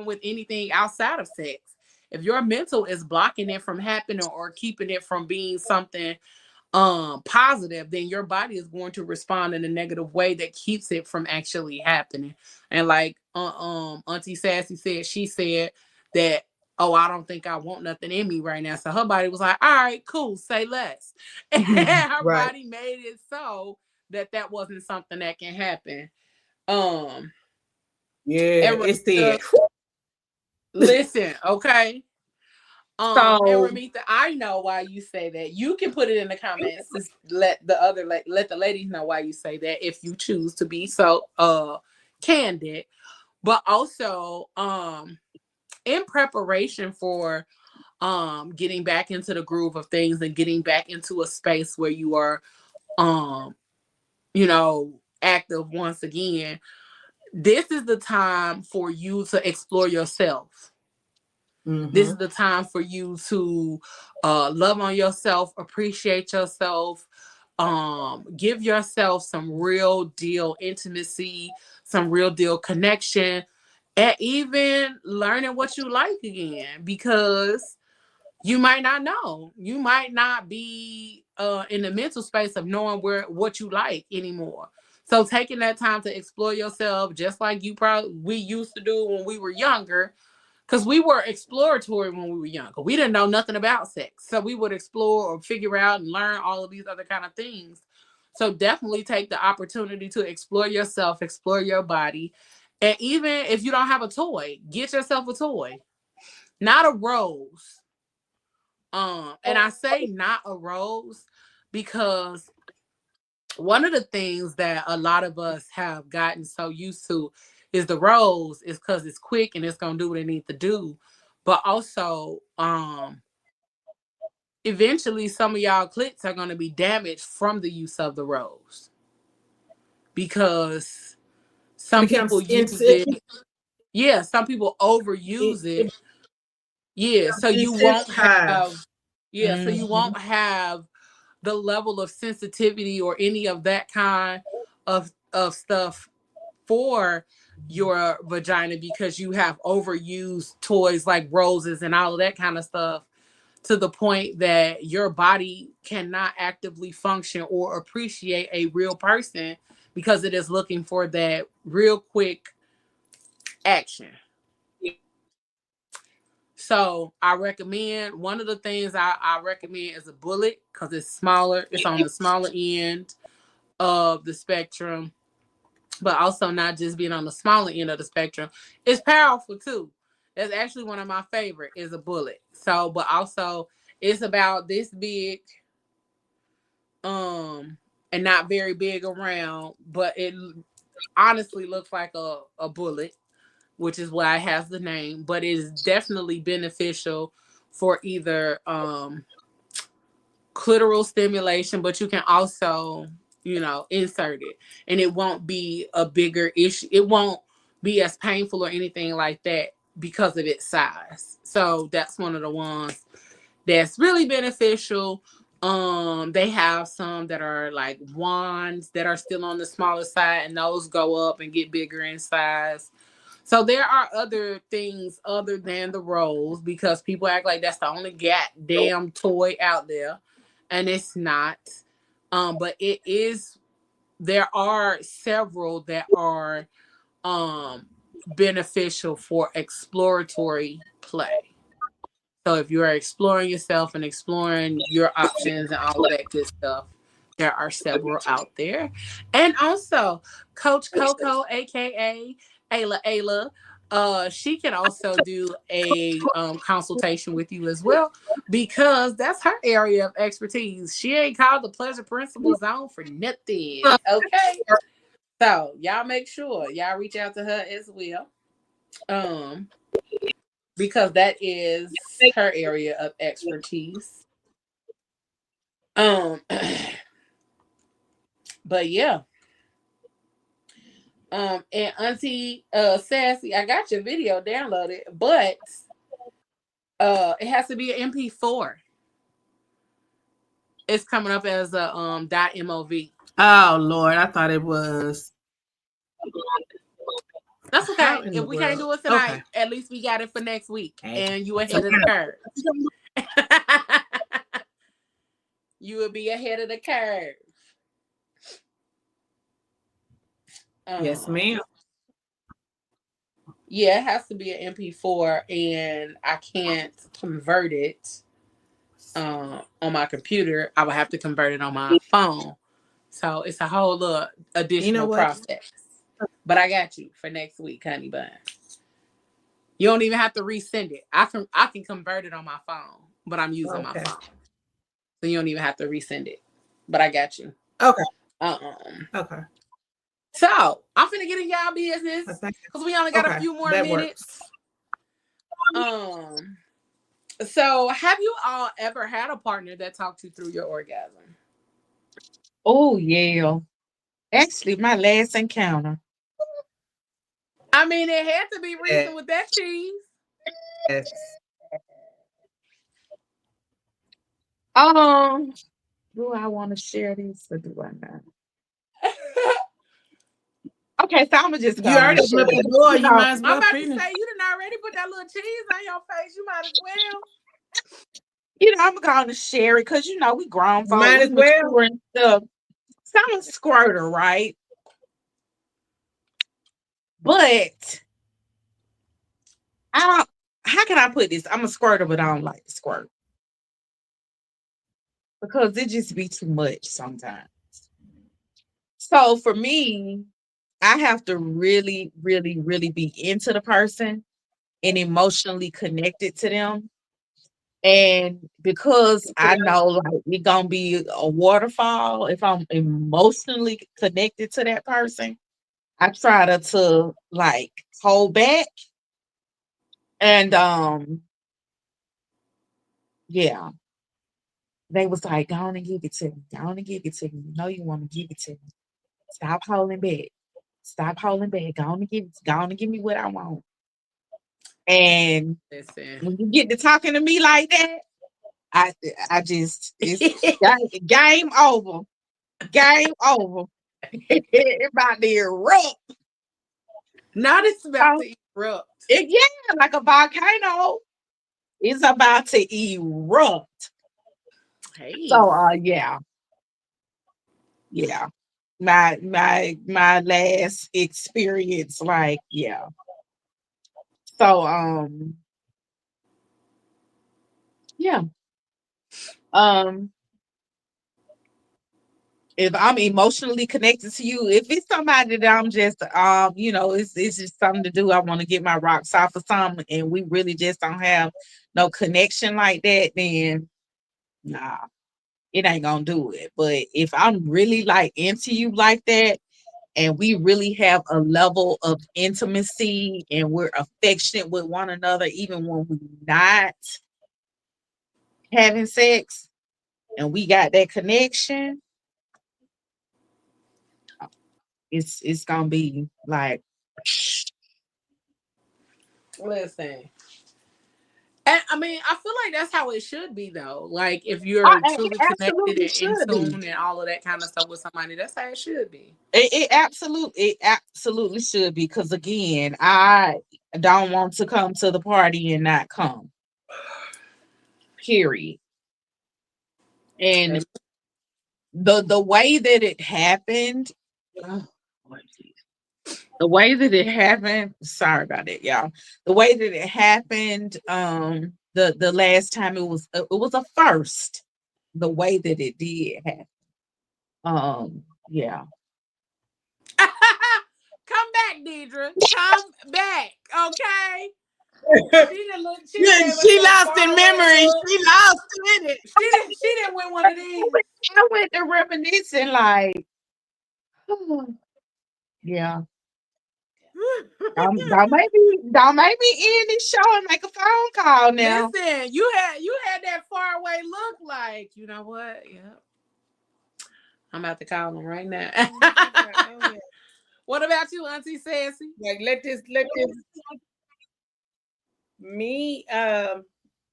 with anything outside of sex. If your mental is blocking it from happening or keeping it from being something positive, then your body is going to respond in a negative way that keeps it from actually happening. And like Auntie Sassy said, she said that, oh, I don't think I want nothing in me right now. So her body was like, all right, cool, say less. And her body made it so that wasn't something that can happen. It's dead. Listen, okay. So, and Ramita, I know why you say that. You can put it in the comments to let the ladies know why you say that if you choose to be so candid. But also in preparation for getting back into the groove of things and getting back into a space where you are active once again, this is the time for you to explore yourself. This is the time for you to love on yourself, appreciate yourself, give yourself some real deal intimacy, some real deal connection, and even learning what you like again, because you might not know. You might not be in the mental space of knowing what you like anymore. So taking that time to explore yourself, just like we used to do when we were younger, because we were exploratory when we were younger. We didn't know nothing about sex. So we would explore or figure out and learn all of these other kind of things. So definitely take the opportunity to explore yourself, explore your body. And even if you don't have a toy, get yourself a toy. Not a rose. And I say not a rose because one of the things that a lot of us have gotten so used to is the rose is because it's quick and it's gonna do what it needs to do. But also, eventually some of y'all clits are gonna be damaged from the use of the rose. Because some people use it. Yeah, some people overuse it. Yeah, so you won't have so you won't have the level of sensitivity or any of that kind of stuff for your vagina, because you have overused toys like roses and all of that kind of stuff to the point that your body cannot actively function or appreciate a real person because it is looking for that real quick action. So I recommend, one of the things I recommend is a bullet, because it's smaller. It's on the smaller end of the spectrum, but also not just being on the smaller end of the spectrum. It's powerful too. That's actually one of my favorite, is a bullet. So, but also it's about this big, and not very big around, but it honestly looks like a bullet, which is why it has the name, but it is definitely beneficial for either clitoral stimulation, but you can also, insert it, and it won't be a bigger issue. It won't be as painful or anything like that because of its size. So that's one of the ones that's really beneficial. They have some that are like wands that are still on the smaller side, and those go up and get bigger in size. So there are other things other than the rose, because people act like that's the only goddamn toy out there, and it's not. But it is. There are several that are beneficial for exploratory play. So if you are exploring yourself and exploring your options and all of that good stuff, there are several out there. And also, Coach Coco, aka Ayla, she can also do a consultation with you as well, because that's her area of expertise. She ain't called the Pleasure Principle Zone for nothing. Okay. So y'all make sure y'all reach out to her as well. Because that is her area of expertise. But yeah. And Auntie Sassy, I got your video downloaded, but it has to be an MP4. It's coming up as a .mov. Oh Lord, I thought it was. That's okay. If we can't do it tonight, at least we got it for next week. And you ahead of the curve. You will be ahead of the curve. Yes, ma'am. Yeah, it has to be an MP4, and I can't convert it on my computer. I would have to convert it on my phone. So it's a whole little additional process. But I got you for next week, honey bun. You don't even have to resend it. I can convert it on my phone, but I'm using my phone. So you don't even have to resend it. But I got you. Okay. Okay. So I'm finna get in y'all business, because we only got a few more minutes. So have you all ever had a partner that talked you through your orgasm? Oh yeah. Actually, my last encounter. I mean, it had to be recent with that cheese. Yes. Do I want to share this or do I not? Okay, so I'm gonna just. You already opened up the door. You might as well. I'm about to say, you done already put that little cheese on your face. You might as well. I'm going to share it because we grown folks. Might as well. And stuff. So I'm a squirter, right? But how can I put this? I'm a squirter, but I don't like to squirt because it just be too much sometimes. So for me, I have to really, really, really be into the person and emotionally connected to them. And because I know like it's gonna be a waterfall if I'm emotionally connected to that person, I try to like hold back. And yeah. They was like, go on and give it to me. Go on and give it to me. You know you want to give it to me. Stop holding back. Stop holding back. Go on and give me what I want. And when you get to talking to me like that, I just it's game over. Game over. It's about to erupt. Not it's about to erupt. Yeah, like a volcano. It's about to erupt. Hey. So yeah, yeah. My last experience, like, yeah. So yeah. Um if I'm emotionally connected to you, if it's somebody that I'm just it's just something to do. I want to get my rocks off of something and we really just don't have no connection like that, then nah, it ain't gonna do it. But if I'm really like into you like that, and we really have a level of intimacy and we're affectionate with one another, even when we're not having sex, and we got that connection, it's gonna be like, Listen. And, I mean, I feel like that's how it should be, though. Like, if you're it truly connected absolutely and in should be. tune and all of that kind of stuff with somebody, that's how it should be. It absolutely should be. Because again, I don't want to come to the party and not come. Period. And And the way that it happened, oh, Lord Jesus. The way that it happened, sorry about it, y'all. The way that it happened, the last time it was a first. The way that it did happen, yeah. come back, Deidre. Come back, okay? She didn't look. She done Yeah, gave us she that lost in faraway memory. look. She lost in it. She didn't. She didn't win one of these. I went to reminiscing, like, yeah. Don't make me end this show and make a phone call now. Listen, you had that faraway look. Like, you know what? Yep. I'm about to call him right now. Oh yeah, oh yeah. What about you, Auntie Sassy? Like let this me I'm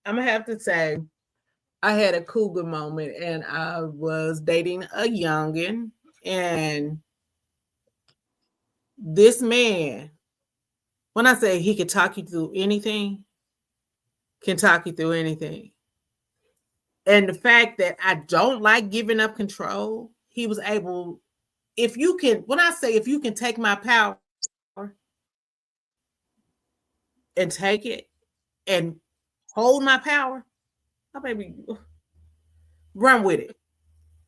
gonna have to say I had a cougar moment and I was dating a youngin and this man, when I say he could talk you through anything, can talk you through anything. And the fact that I don't like giving up control, he was able, if you can, when I say if you can take my power and take it and hold my power, oh baby, run with it.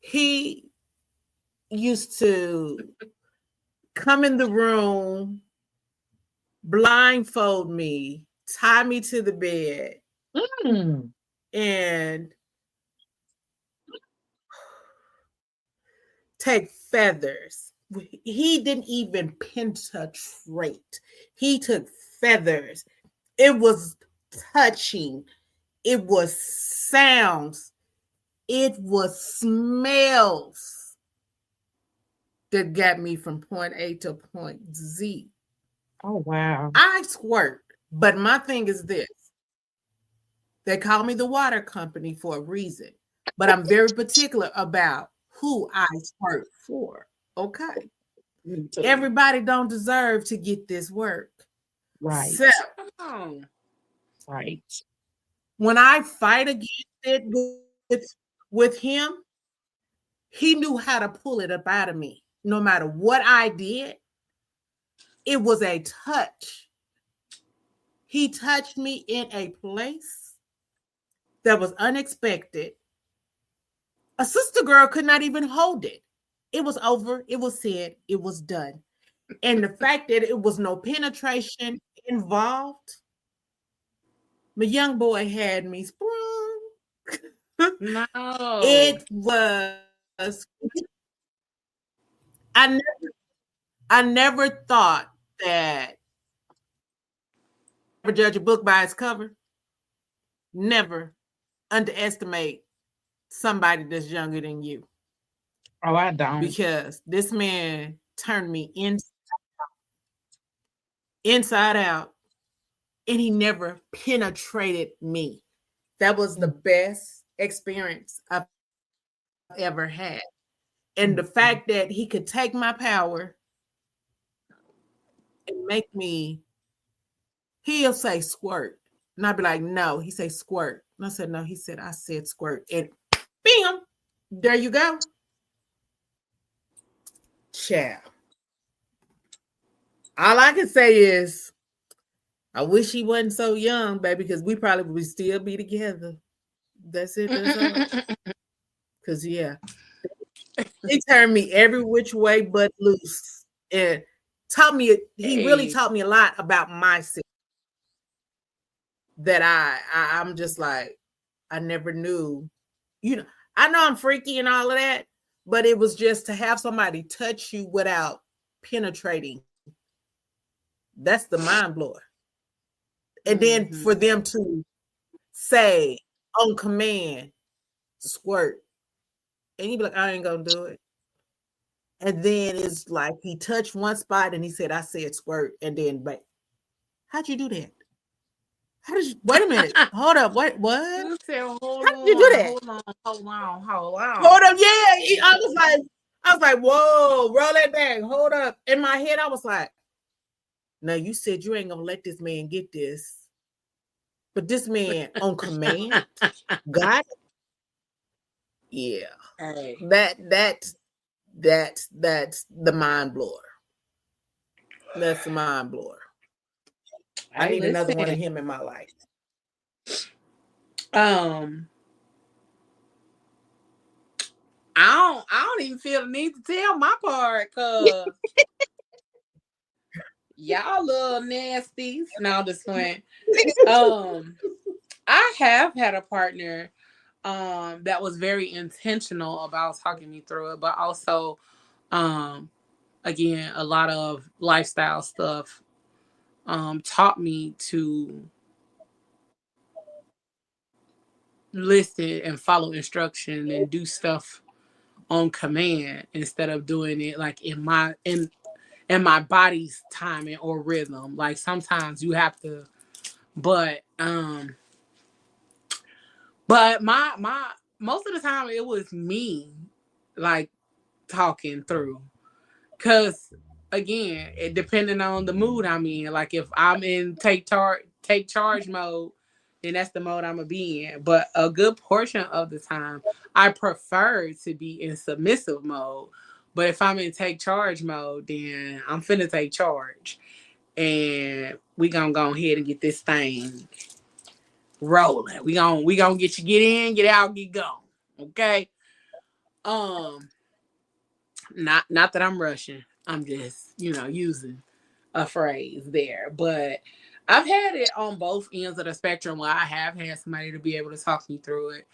He used to come in the room, blindfold me, tie me to the bed, Mm. and take feathers. He didn't even penetrate. He took feathers. It was touching. It was sounds. It was smells that got me from point A to point Z. Oh wow. I squirt, but my thing is this. They call me the water company for a reason, but I'm very particular about who I squirt for. Okay. Me too. Everybody don't deserve to get this work. Right. So Oh, Right. when I fight against it with him, he knew how to pull it up out of me. No matter what I did, it was a touch. He touched me in a place that was unexpected. A sister girl could not even hold it. It was over. It was said. It was done. And the fact that it was no penetration involved, my young boy had me sprung. no. It was. I never. I never thought that. Never judge a book by its cover. Never underestimate somebody that's younger than you Oh, I don't. because this man turned me inside out and he never penetrated me. That was the Mm, best experience I've ever had. And mm, the mm. fact that he could take my power and make me, he'll say squirt. And I'd be like, no. He say squirt. And I said, no. He said, I said squirt. And bam, there you go. Child. All I can say is, I wish he wasn't so young, baby, because we probably would still be together. That's it. That's all. Because, yeah, he turned me every which way but loose. And taught me, he really taught me a lot about myself. That I'm just like, I never knew. You know, I know I'm freaky and all of that, but it was just to have somebody touch you without penetrating. That's the mind blower. And then for them to say on command, squirt, and you be like, I ain't gonna do it. And then it's like he touched one spot and he said, I said squirt, and then but how'd you do that? How did you wait a minute? Hold up, what? You said, hold How did you do that? Hold on. Hold up, yeah. I was like, whoa, roll that back, hold up. In my head, I was like, now you said you ain't gonna let this man get this. But this man on command got it. Yeah. Hey. That's the mind blower. That's the mind blower. I need another one of him in my life. I don't even feel the need to tell my part, cause y'all little nasties. No, this point. I have had a partner that was very intentional about talking me through it, but also again, a lot of lifestyle stuff taught me to listen and follow instruction and do stuff on command instead of doing it like in my body's timing or rhythm. Like sometimes you have to, but my most of the time it was me like talking through, because again, it depending on the mood I'm in. Like if I'm in take charge mode, then that's the mode I'm gonna be in. But a good portion of the time, I prefer to be in submissive mode. But if I'm in take charge mode, then I'm finna take charge, and we gonna go ahead and get this thing rolling. We gonna get in, get out, get gone. Okay. Not that I'm rushing. I'm just, using a phrase there. But I've had it on both ends of the spectrum where I have had somebody to be able to talk me through it.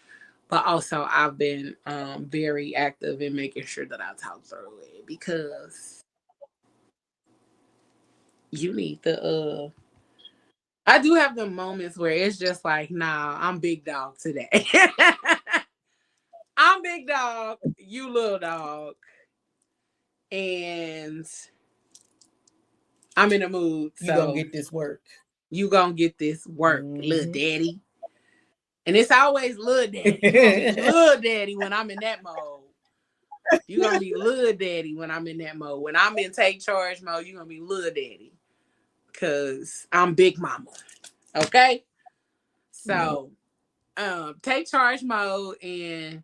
But also I've been very active in making sure that I talk through it, because you need the I do have the moments where it's just like, nah, I'm big dog today. I'm big dog, you little dog. And I'm in a mood. So you gonna get this work. You gonna get this work, little daddy. And it's always little daddy. You gonna be little daddy when I'm in that mode. You gonna be little daddy when I'm in that mode. When I'm in take charge mode, you gonna be little daddy. Cause I'm big mama. Okay? So take charge mode and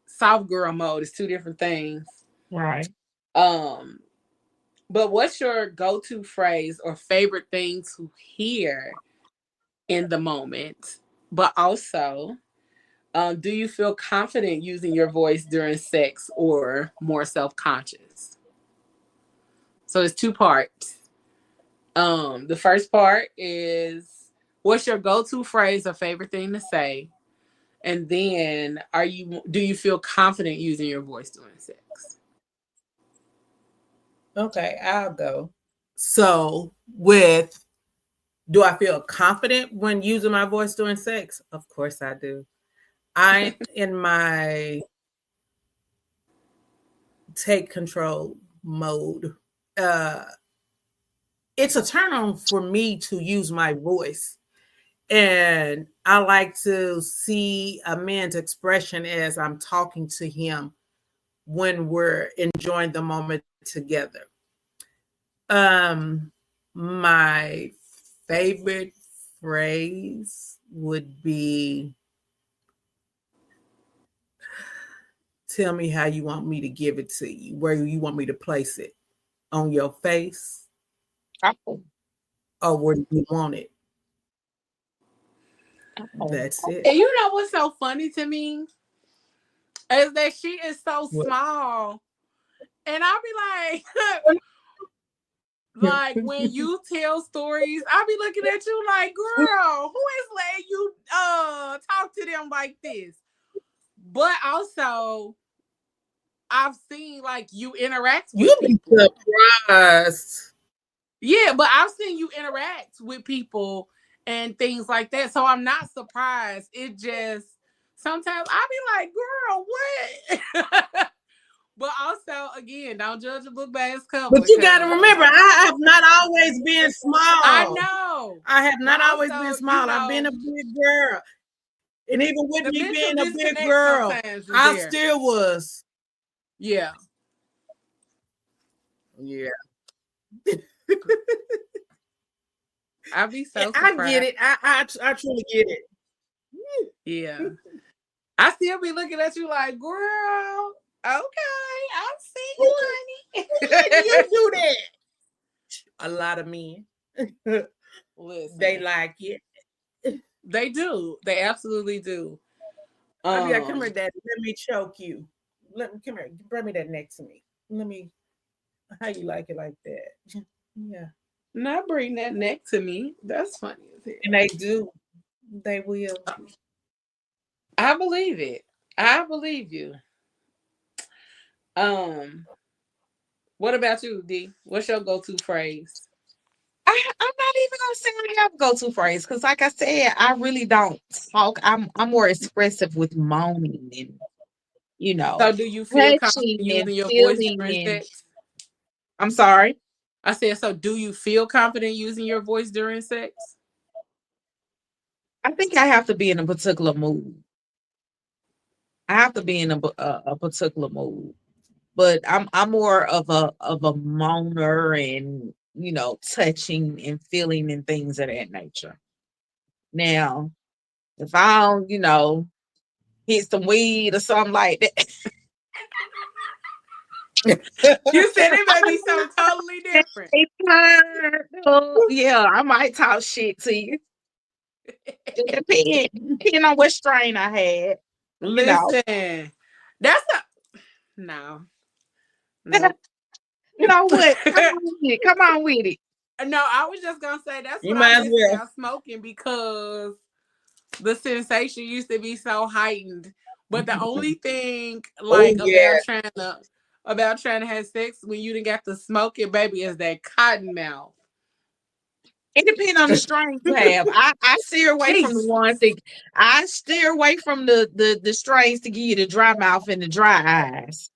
soft girl mode is two different things. Right. But what's your go-to phrase or favorite thing to hear in the moment? But also, do you feel confident using your voice during sex or more self-conscious? So it's two parts. The first part is, what's your go-to phrase or favorite thing to say? And then do you feel confident using your voice during sex? Okay, I'll go. So do I feel confident when using my voice during sex? Of course I do. I'm in my take control mode. It's a turn on for me to use my voice. And I like to see a man's expression as I'm talking to him when we're enjoying the moment together. My favorite phrase would be, tell me how you want me to give it to you, where you want me to place it, on your face, Oh, or where do you want it? oh, That's it. And you know what's so funny to me is that she is so What? small, and I'll be like, like when you tell stories, I'll be looking at you like, girl, who is letting you talk to them like this? But also, I've seen like you interact with You'll be people. surprised. Yeah, but I've seen you interact with people and things like that. So I'm not surprised. It just sometimes I be like, girl, what? But also, again, don't judge a book by its cover. But you got to 'cause remember, I have not always been I small. know. I have But not always also, been you small. I've been know, a big girl. And even with the me mental being a big disconnect girl, sometimes is I there. still was. Yeah. Yeah. I'd be so I get surprised. it. I truly get it. Yeah. I still be looking at you like, girl, okay, I see Who you, honey. letting you do that? A lot of men. Listen, They like it. they do. They absolutely do. I'll be like, come here, daddy. Let me choke you. Let me come here. Bring me that next to me. Let me, how you like it like that? Yeah. Not bring that neck to me. That's funny as And hell. they do. They will. I believe it. I believe you. Um, what about you, D? What's your go-to phrase? I'm not even gonna say I have a go-to phrase because, like I said, I really don't talk. I'm more expressive with moaning and So, do you feel confident touching and using your voice feeling during and. sex? I'm sorry. I said, so do you feel confident using your voice during sex? I think I have to be in a particular mood. I have to be in a particular mood, but I'm more of a moaner and touching and feeling and things of that nature. Now, if I don't, hit some weed or something like that. You said it may be something totally different. Yeah, I might talk shit to you. It depend on what strain I had, you know. Listen, that's a no, nope. You know what? Come on with it. Come on with it. No, I was just gonna say that's You what I might as miss well. about smoking because the sensation used to be so heightened. But the only thing Oh like yeah. about trying to have sex when you didn't got to smoke it, baby, is that cotton mouth. It depends on the strain you have. I steer away from the Jesus. ones that I steer away from the strains to give you the dry mouth and the dry eyes.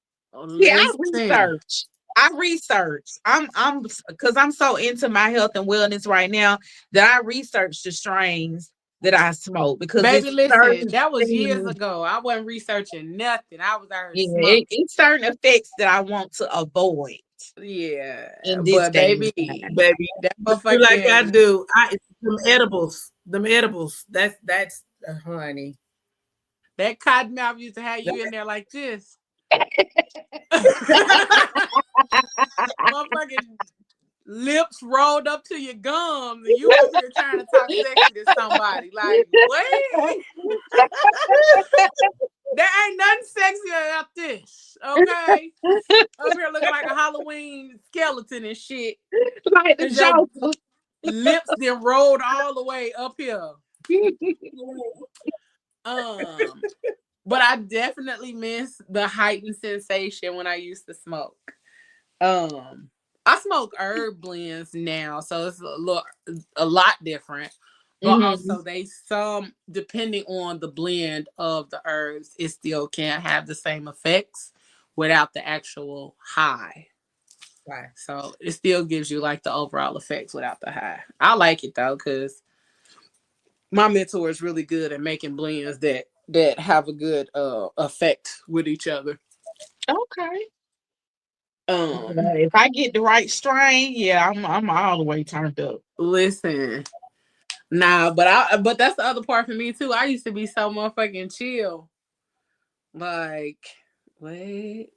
Yeah, I Listen, research. I research. I'm because I'm so into my health and wellness right now that I research the strains that I smoke because baby, it's listen. certain That was years things. ago. I wasn't researching nothing. I was out here Yeah, smoking. it's certain effects that I want to avoid Yeah, in this but day and baby, time. Baby. that Do like I motherfucking do. It's them edibles. Them edibles. That's honey. that cotton mouth used to have you in there like this. Motherfucking lips rolled up to your gums, and you up here trying to talk sexy to somebody. Like, what? There ain't nothing sexy about this, okay? Up here looking like a Halloween skeleton and shit. Like the Cause your Joker. lips then rolled all the way up here. Um, but I definitely miss the heightened sensation when I used to smoke. I smoke herb blends now, so it's a lot different. But Mhm. also they some depending on the blend of the herbs, it still can't have the same effects without the actual high. Right. So it still gives you like the overall effects without the high. I like it though, because my mentor is really good at making blends that have a good effect with each other. Okay. Um If I get the right strain, yeah, I'm all the way turned up. Listen, Nah, but that's the other part for me too. I used to be so motherfucking chill. Like, what?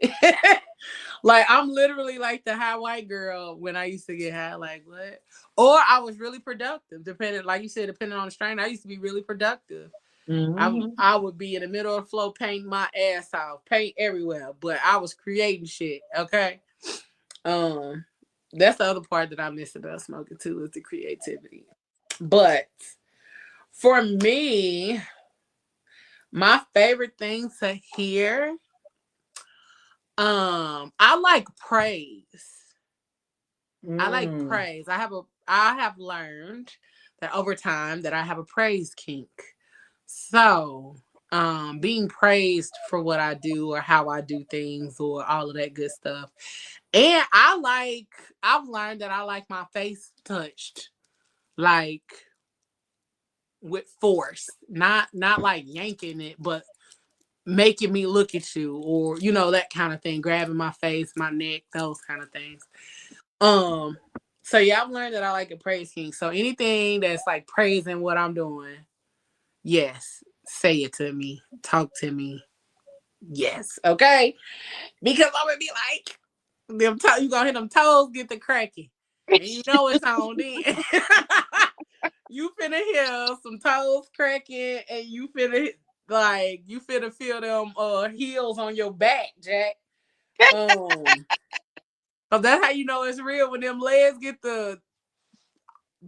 Like, I'm literally like the high white girl when I used to get high. Like, what? Or I was really productive, depending, like you said, depending on the strain. I used to be really productive. Mhm. I would be in the middle of the floor painting my ass off, paint everywhere, but I was creating shit. Okay. Um, that's the other part that I miss about smoking too, is the creativity. But for me, my favorite thing to hear, I like praise. I like Mm. praise. I have learned that over time that I have a praise kink. So, being praised for what I do or how I do things or all of that good stuff. And I've learned that I like my face touched, like with force, not like yanking it, but making me look at you, or that kind of thing, grabbing my face, my neck, those kind of things. Um, so yeah, I've learned that I like a praise king. So anything that's like praising what I'm doing, yes, say it to me, talk to me, yes, okay, because I'm gonna be like, you gonna hit them toes, get the cracking, and you know it's on then. You finna hear some toes cracking, and you finna feel them heels on your back, Jack. Um, so that's how you know it's real, when them legs get the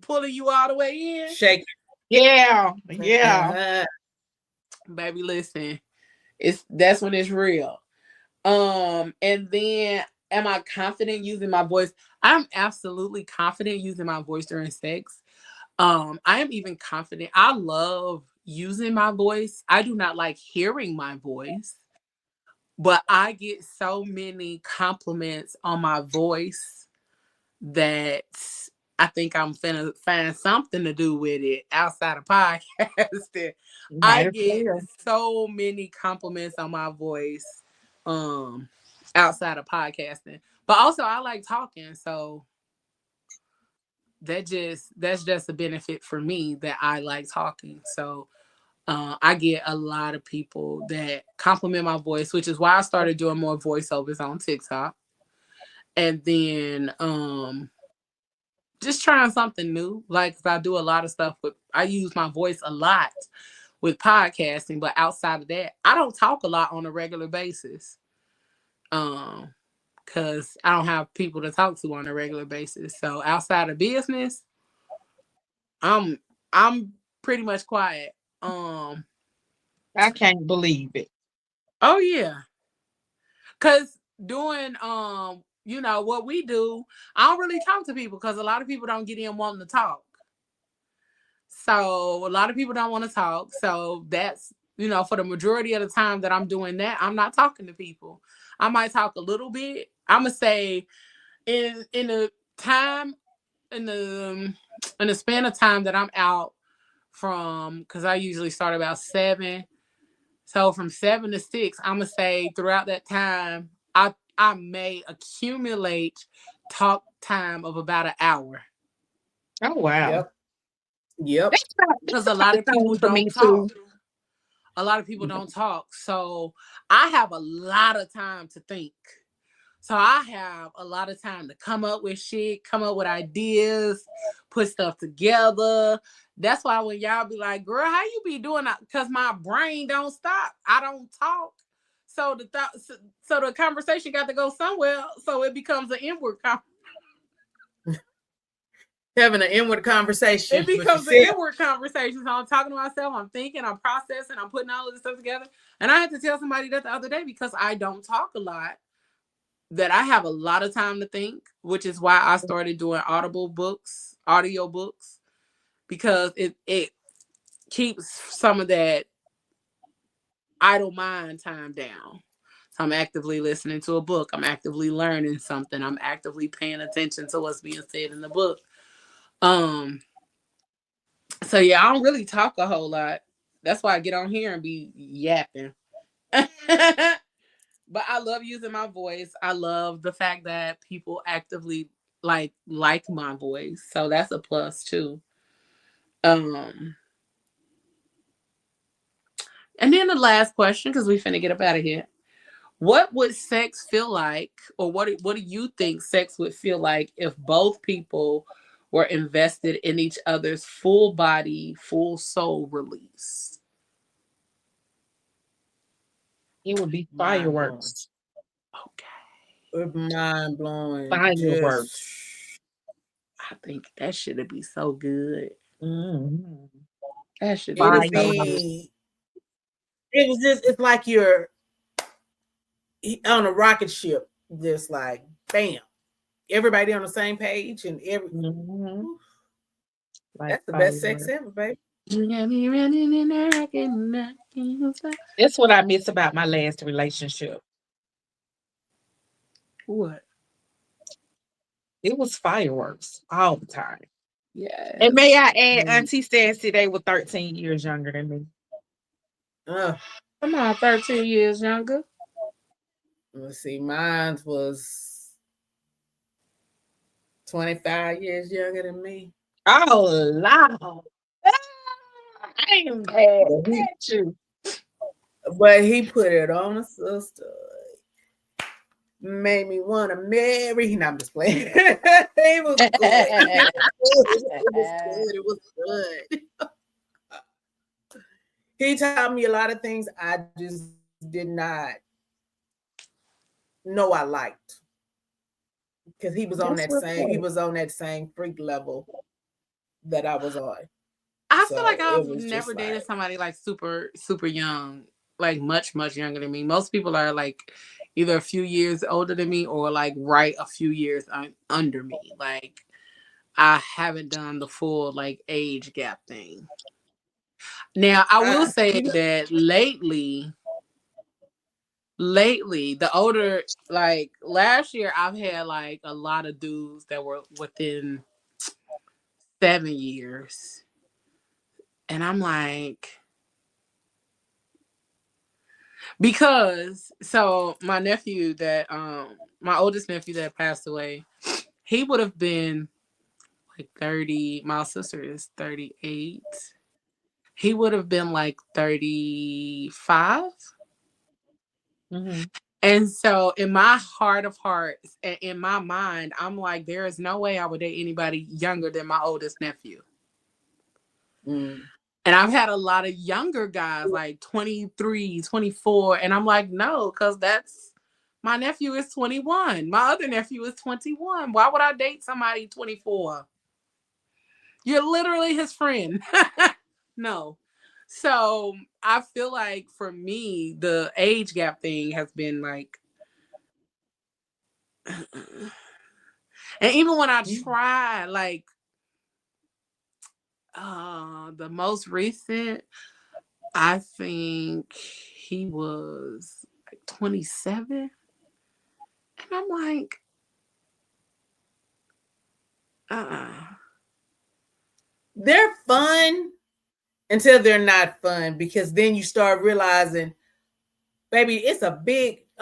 pulling you all the way in. Shake. Yeah, yeah. Baby, listen, that's when it's real. And then, am I confident using my voice? I'm absolutely confident using my voice during sex. I am even confident. I love using my voice. I do not like hearing my voice, but I get so many compliments on my voice that I think I'm finna find something to do with it outside of podcasting. I Might as get well. so many compliments on my voice outside of podcasting. But also I like talking, so that's just a benefit for me, that I like talking. So I get a lot of people that compliment my voice, which is why I started doing more voiceovers on TikTok. And then just trying something new. Like, I do a lot of stuff I use my voice a lot with podcasting, but outside of that, I don't talk a lot on a regular basis. Because I don't have people to talk to on a regular basis. So outside of business, I'm I'm pretty much quiet. I can't believe it. Oh yeah. Cause doing what we do, I don't really talk to people because a lot of people don't get in wanting to talk. So a lot of people don't want to talk. So that's, for the majority of the time that I'm doing that, I'm not talking to people. I might talk a little bit. I'm gonna say in the time in the span of time that I'm out from, because I usually start about 7. So from 7 to 6, I'm gonna say throughout that time, I may accumulate talk time of about an hour. Oh wow. Yep. Yep. Because That's a about lot the of people same for don't me too. talk. A lot of people don't talk. So I have a lot of time to think. So I have a lot of time to come up with shit, come up with ideas, put stuff together. That's why when y'all be like, "Girl, how you be doing that?" Because my brain don't stop. I don't talk. So so the conversation got to go somewhere. So it becomes an inward Having an inward conversation it with becomes an yourself. inward conversation. So I'm talking to myself, I'm thinking, I'm processing, I'm putting all of this stuff together. And I had to tell somebody that the other day, because I don't talk a lot, that I have a lot of time to think, which is why I started doing audio books, because it keeps some of that idle mind time down. So I'm actively listening to a book. I'm actively learning something. I'm actively paying attention to what's being said in the book. Um, so yeah, I don't really talk a whole lot. That's why I get on here and be yapping. But I love using my voice. I love the fact that people actively like my voice. So that's a plus too. Um, and then the last question, because we finna get up out of here. What would sex feel like, or what do you think sex would feel like if both people were invested in each other's full body, full soul release? It would be Mind blowing. fireworks. Okay. Mind blowing. Fireworks. I think that should be so good. Mm-hmm. That should be It'll so good. be. It was just. It's like you're on a rocket ship. Just like bam, everybody on the same page, and Mm-hmm. Like that's the best fireworks. sex ever, baby. You got me running and I can stop. That's what I miss about my last relationship. What? It was fireworks all the time. Yes. And may I add, Auntie Sassy, they were 13 years younger than me. Come on, 13 years younger. Let's see, mine was 25 years younger than me. Oh, Lord. I ain't mad at you. But he put it on a sister. Made me want to marry. No, I'm just playing. It was good. It was good. He taught me a lot of things I just did not know I liked. Because he was on that same freak level that I was on. I feel like I've never dated somebody like super, super young, like much, much younger than me. Most people are like either a few years older than me or like right a few years under me. Like I haven't done the full like age gap thing. Now I will say that lately, the older, like last year, I've had like a lot of dudes that were within 7 years. And I'm like, because so my nephew that my oldest nephew that passed away, he would have been like 30. My sister is 38. He would have been like 35. Mm-hmm. And so in my heart of hearts and in my mind, I'm like, there is no way I would date anybody younger than my oldest nephew. Mm. And I've had a lot of younger guys, like 23, 24. And I'm like, no, because my nephew is 21. My other nephew is 21. Why would I date somebody 24? You're literally his friend. No. So I feel like for me, the age gap thing has been like, and even when I try, like, the most recent, I think he was like 27. And I'm like, They're fun until they're not fun, because then you start realizing, baby, it's a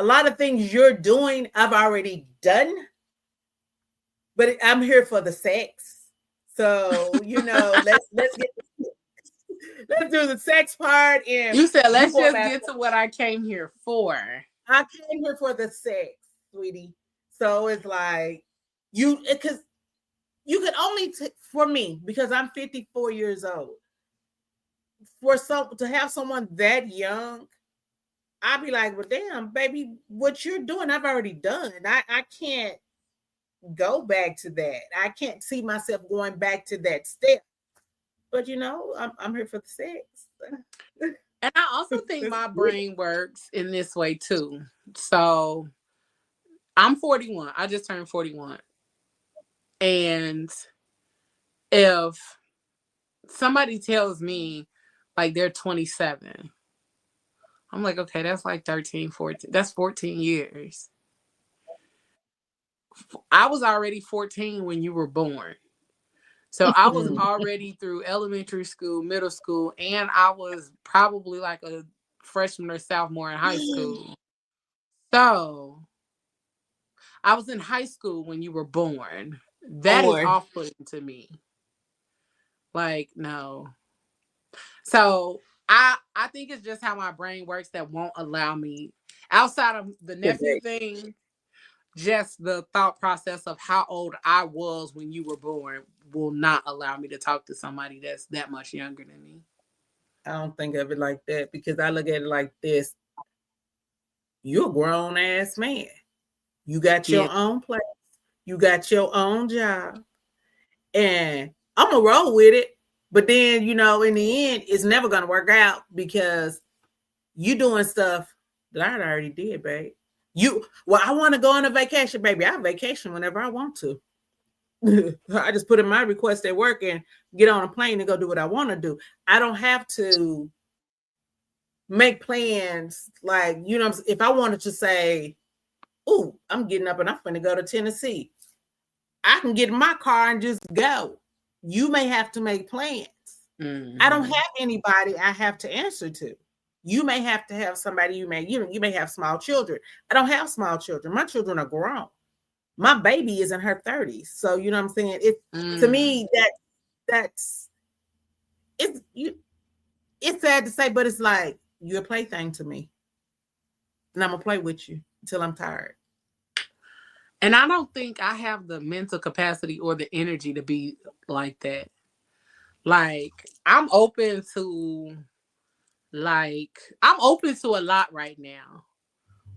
lot of things you're doing I've already done, but I'm here for the sex. So, let's do the sex part. And you said, let's just get to what I came here for. I came here for the sex, sweetie. So it's like because you could only for me, because I'm 54 years old, to have someone that young, I'd be like, well, damn, baby, what you're doing, I've already done. I can't go back to that. I can't see myself going back to that step. But I'm here for the sex. And I also think my brain works in this way too. So I'm 41. I just turned 41. And if somebody tells me like they're 27, I'm like, okay, that's like 13, 14. That's 14 years. I was already 14 when you were born. So I was already through elementary school, middle school, and I was probably like a freshman or sophomore in high school. So I was in high school when you were born. That is off-putting to me. Like, no. So I think it's just how my brain works that won't allow me, outside of the nephew thing, just the thought process of how old I was when you were born will not allow me to talk to somebody that's that much younger than me. I don't think of it like that because I look at it like this. You're a grown ass man. You got your own place. You got your own job. And I'm going to roll with it. But then, you know, in the end, it's never going to work out because you doing stuff that I already did, babe. I want to go on a vacation, baby. I vacation whenever I want to. I just put in my request at work and get on a plane and go do what I want to do. I don't have to make plans like, you know, if I wanted to say, oh, I'm getting up and I'm going to go to Tennessee, I can get in my car and just go. You may have to make plans. Mm-hmm. I don't have anybody I have to answer to. You may have to have somebody. You may have small children. I don't have small children. My children are grown. My baby is in her 30s. So you know what I'm saying? To me, that's it's sad to say, but it's like you're a plaything to me. And I'm gonna play with you until I'm tired. And I don't think I have the mental capacity or the energy to be like that. Like, I'm open to a lot right now,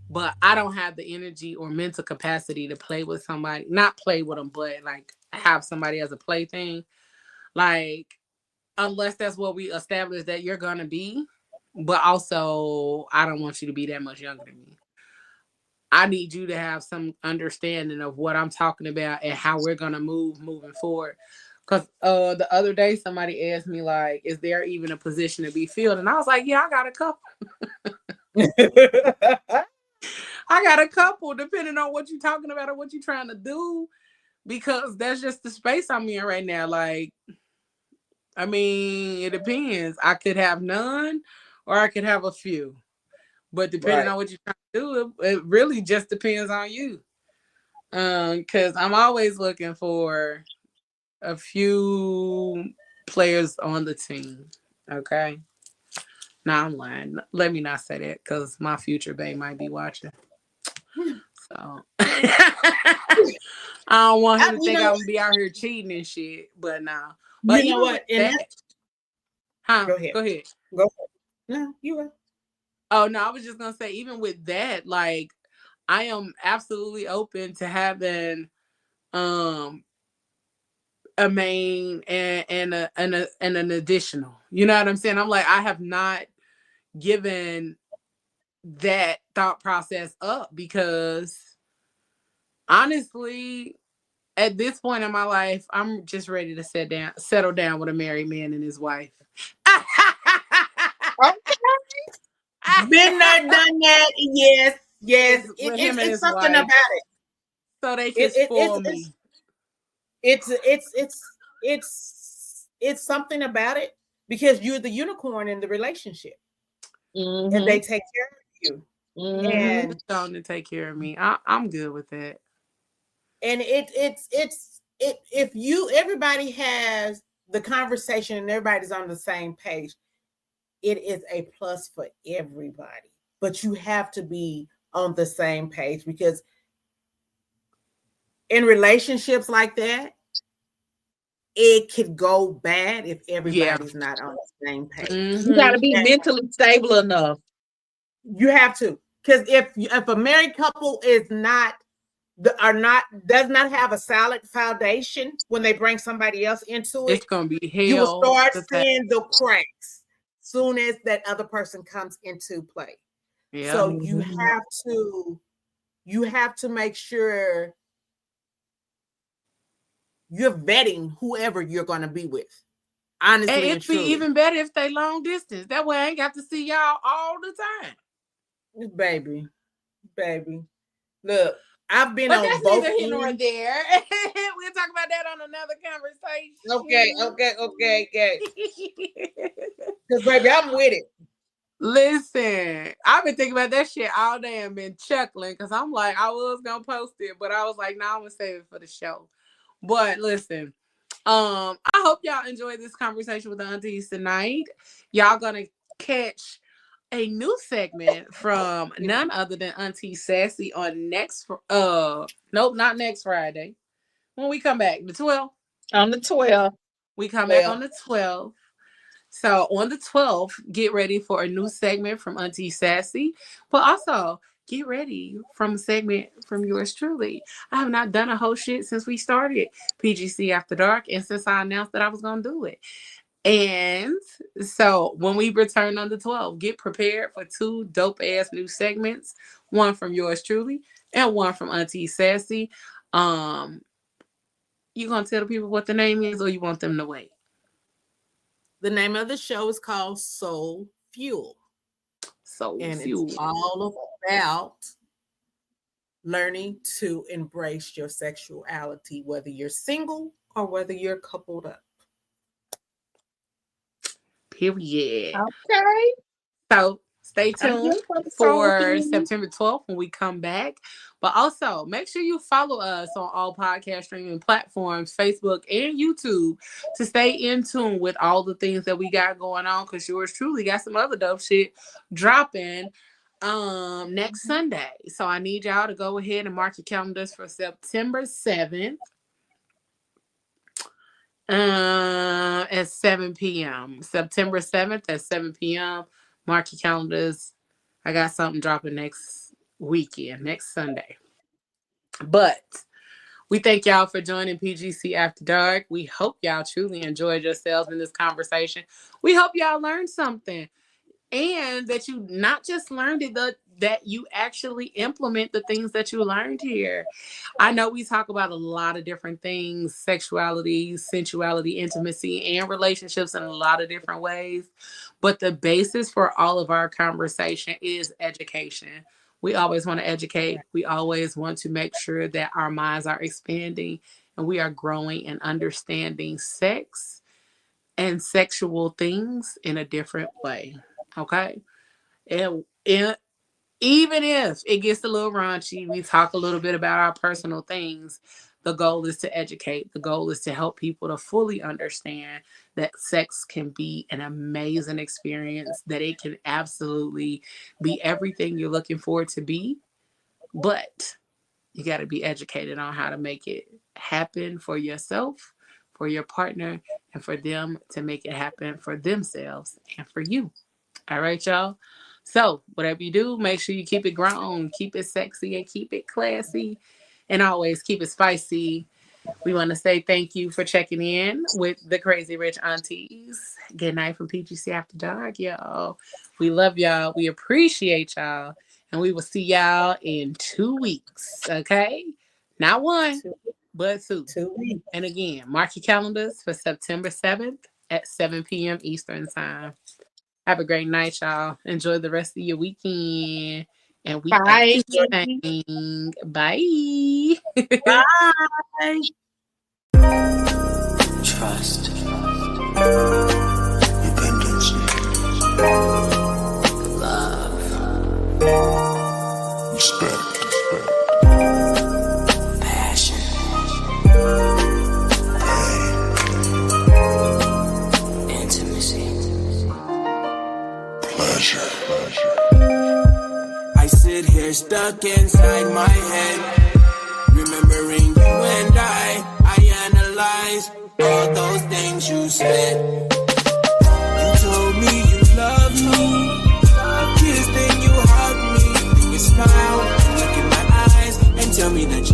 but I don't have the energy or mental capacity to play with somebody, not play with them, but like have somebody as a plaything. Like, unless that's what we established that you're going to be, but also I don't want you to be that much younger than me. I need you to have some understanding of what I'm talking about and how we're going to moving forward. Because the other day, somebody asked me, like, is there even a position to be filled? And I was like, yeah, I got a couple. I got a couple, depending on what you're talking about or what you're trying to do. Because that's just the space I'm in right now. Like, I mean, it depends. I could have none or I could have a few. But depending on what you're trying to do, it really just depends on you. Because I'm always looking for a few players on the team. Okay. Nah, I'm lying. Let me not say that because my future babe might be watching. So I don't want him to think I'm gonna be out here cheating and shit. But nah. But you know what? Go ahead. No, you are. Oh no, I was just gonna say, even with that, like, I am absolutely open to having a main and an additional. You know what I'm saying? I'm like, I have not given that thought process up because honestly, at this point in my life, I'm just ready to settle down with a married man and his wife. Been there, done that. Yes. It's something wife. about it. So they can spoil me. It's something about it because you're the unicorn in the relationship, and they take care of you. And trying to take care of me. I'm good with that. And everybody has the conversation and everybody's on the same page, it is a plus for everybody. But you have to be on the same page because in relationships like that, it could go bad if everybody's not on the same page. You got to be mentally stable enough. You have to, because if a married couple does not have a solid foundation when they bring somebody else into it, it's gonna be hell. You will start seeing the cracks soon as that other person comes into play. Yeah. So you have to make sure you're vetting whoever you're going to be with. Honestly, and it'd be even better if they long distance. That way I ain't got to see y'all all the time. Baby. Look, I've been on both ends. Here nor there. We'll talk about that on another conversation. Okay. Because baby, I'm with it. Listen, I've been thinking about that shit all day and been chuckling because I'm like, I was gonna post it, but I was like, no, I'm gonna save it for the show. But listen, I hope y'all enjoyed this conversation with the aunties tonight. Y'all gonna catch a new segment from none other than Auntie Sassy on not next Friday. When we come back, the 12th. On the 12th. We come back on the 12th. So on the 12th, get ready for a new segment from Auntie Sassy, but also get ready from a segment from yours truly. I have not done a whole shit since we started PGC After Dark and since I announced that I was going to do it. And so when we return on the 12th, get prepared for 2 dope-ass new segments, one from yours truly and one from Auntie Sassy. You going to tell the people what the name is or you want them to wait? The name of the show is called Soul Fuel. It's all about learning to embrace your sexuality, whether you're single or whether you're coupled up. Period. Okay. So stay tuned for September 12th when we come back. But also make sure you follow us on all podcast streaming platforms, Facebook and YouTube, to stay in tune with all the things that we got going on, because yours truly got some other dope shit dropping next Sunday. So I need y'all to go ahead and mark your calendars for September 7th. At 7 p.m. September 7th at 7 p.m. Mark your calendars. I got something dropping next weekend, next Sunday. But we thank y'all for joining PGC After Dark. We hope y'all truly enjoyed yourselves in this conversation. We hope y'all learned something, and that you not just learned it, that you actually implement the things that you learned here. I know we talk about a lot of different things: sexuality, sensuality, intimacy, and relationships in a lot of different ways. But the basis for all of our conversation is education. We always want to educate. We always want to make sure that our minds are expanding and we are growing and understanding sex and sexual things in a different way. Okay? And even if it gets a little raunchy, we talk a little bit about our personal things. The goal is to educate. The goal is to help people to fully understand that sex can be an amazing experience, that it can absolutely be everything you're looking for it to be. But you got to be educated on how to make it happen for yourself, for your partner, and for them to make it happen for themselves and for you. All right, y'all? So whatever you do, make sure you keep it grown, keep it sexy, and keep it classy, and always keep it spicy. We want to say thank you for checking in with the Crazy Rich Aunties. Good night from PGC After Dark, y'all. We love y'all. We appreciate y'all. And we will see y'all in 2 weeks, okay? Not 1, but 2. 2 weeks. And again, mark your calendars for September 7th at 7 p.m. Eastern Time. Have a great night, y'all. Enjoy the rest of your weekend. And we Bye. Bye. Bye. Trust. Dependency. Love. Respect. Passion. Pain. Intimacy. Pleasure. I sit here stuck inside my head, remembering you and I analyze all those things you said. You told me you loved me, you kissed and you hugged me, and you smiled, look in my eyes and tell me that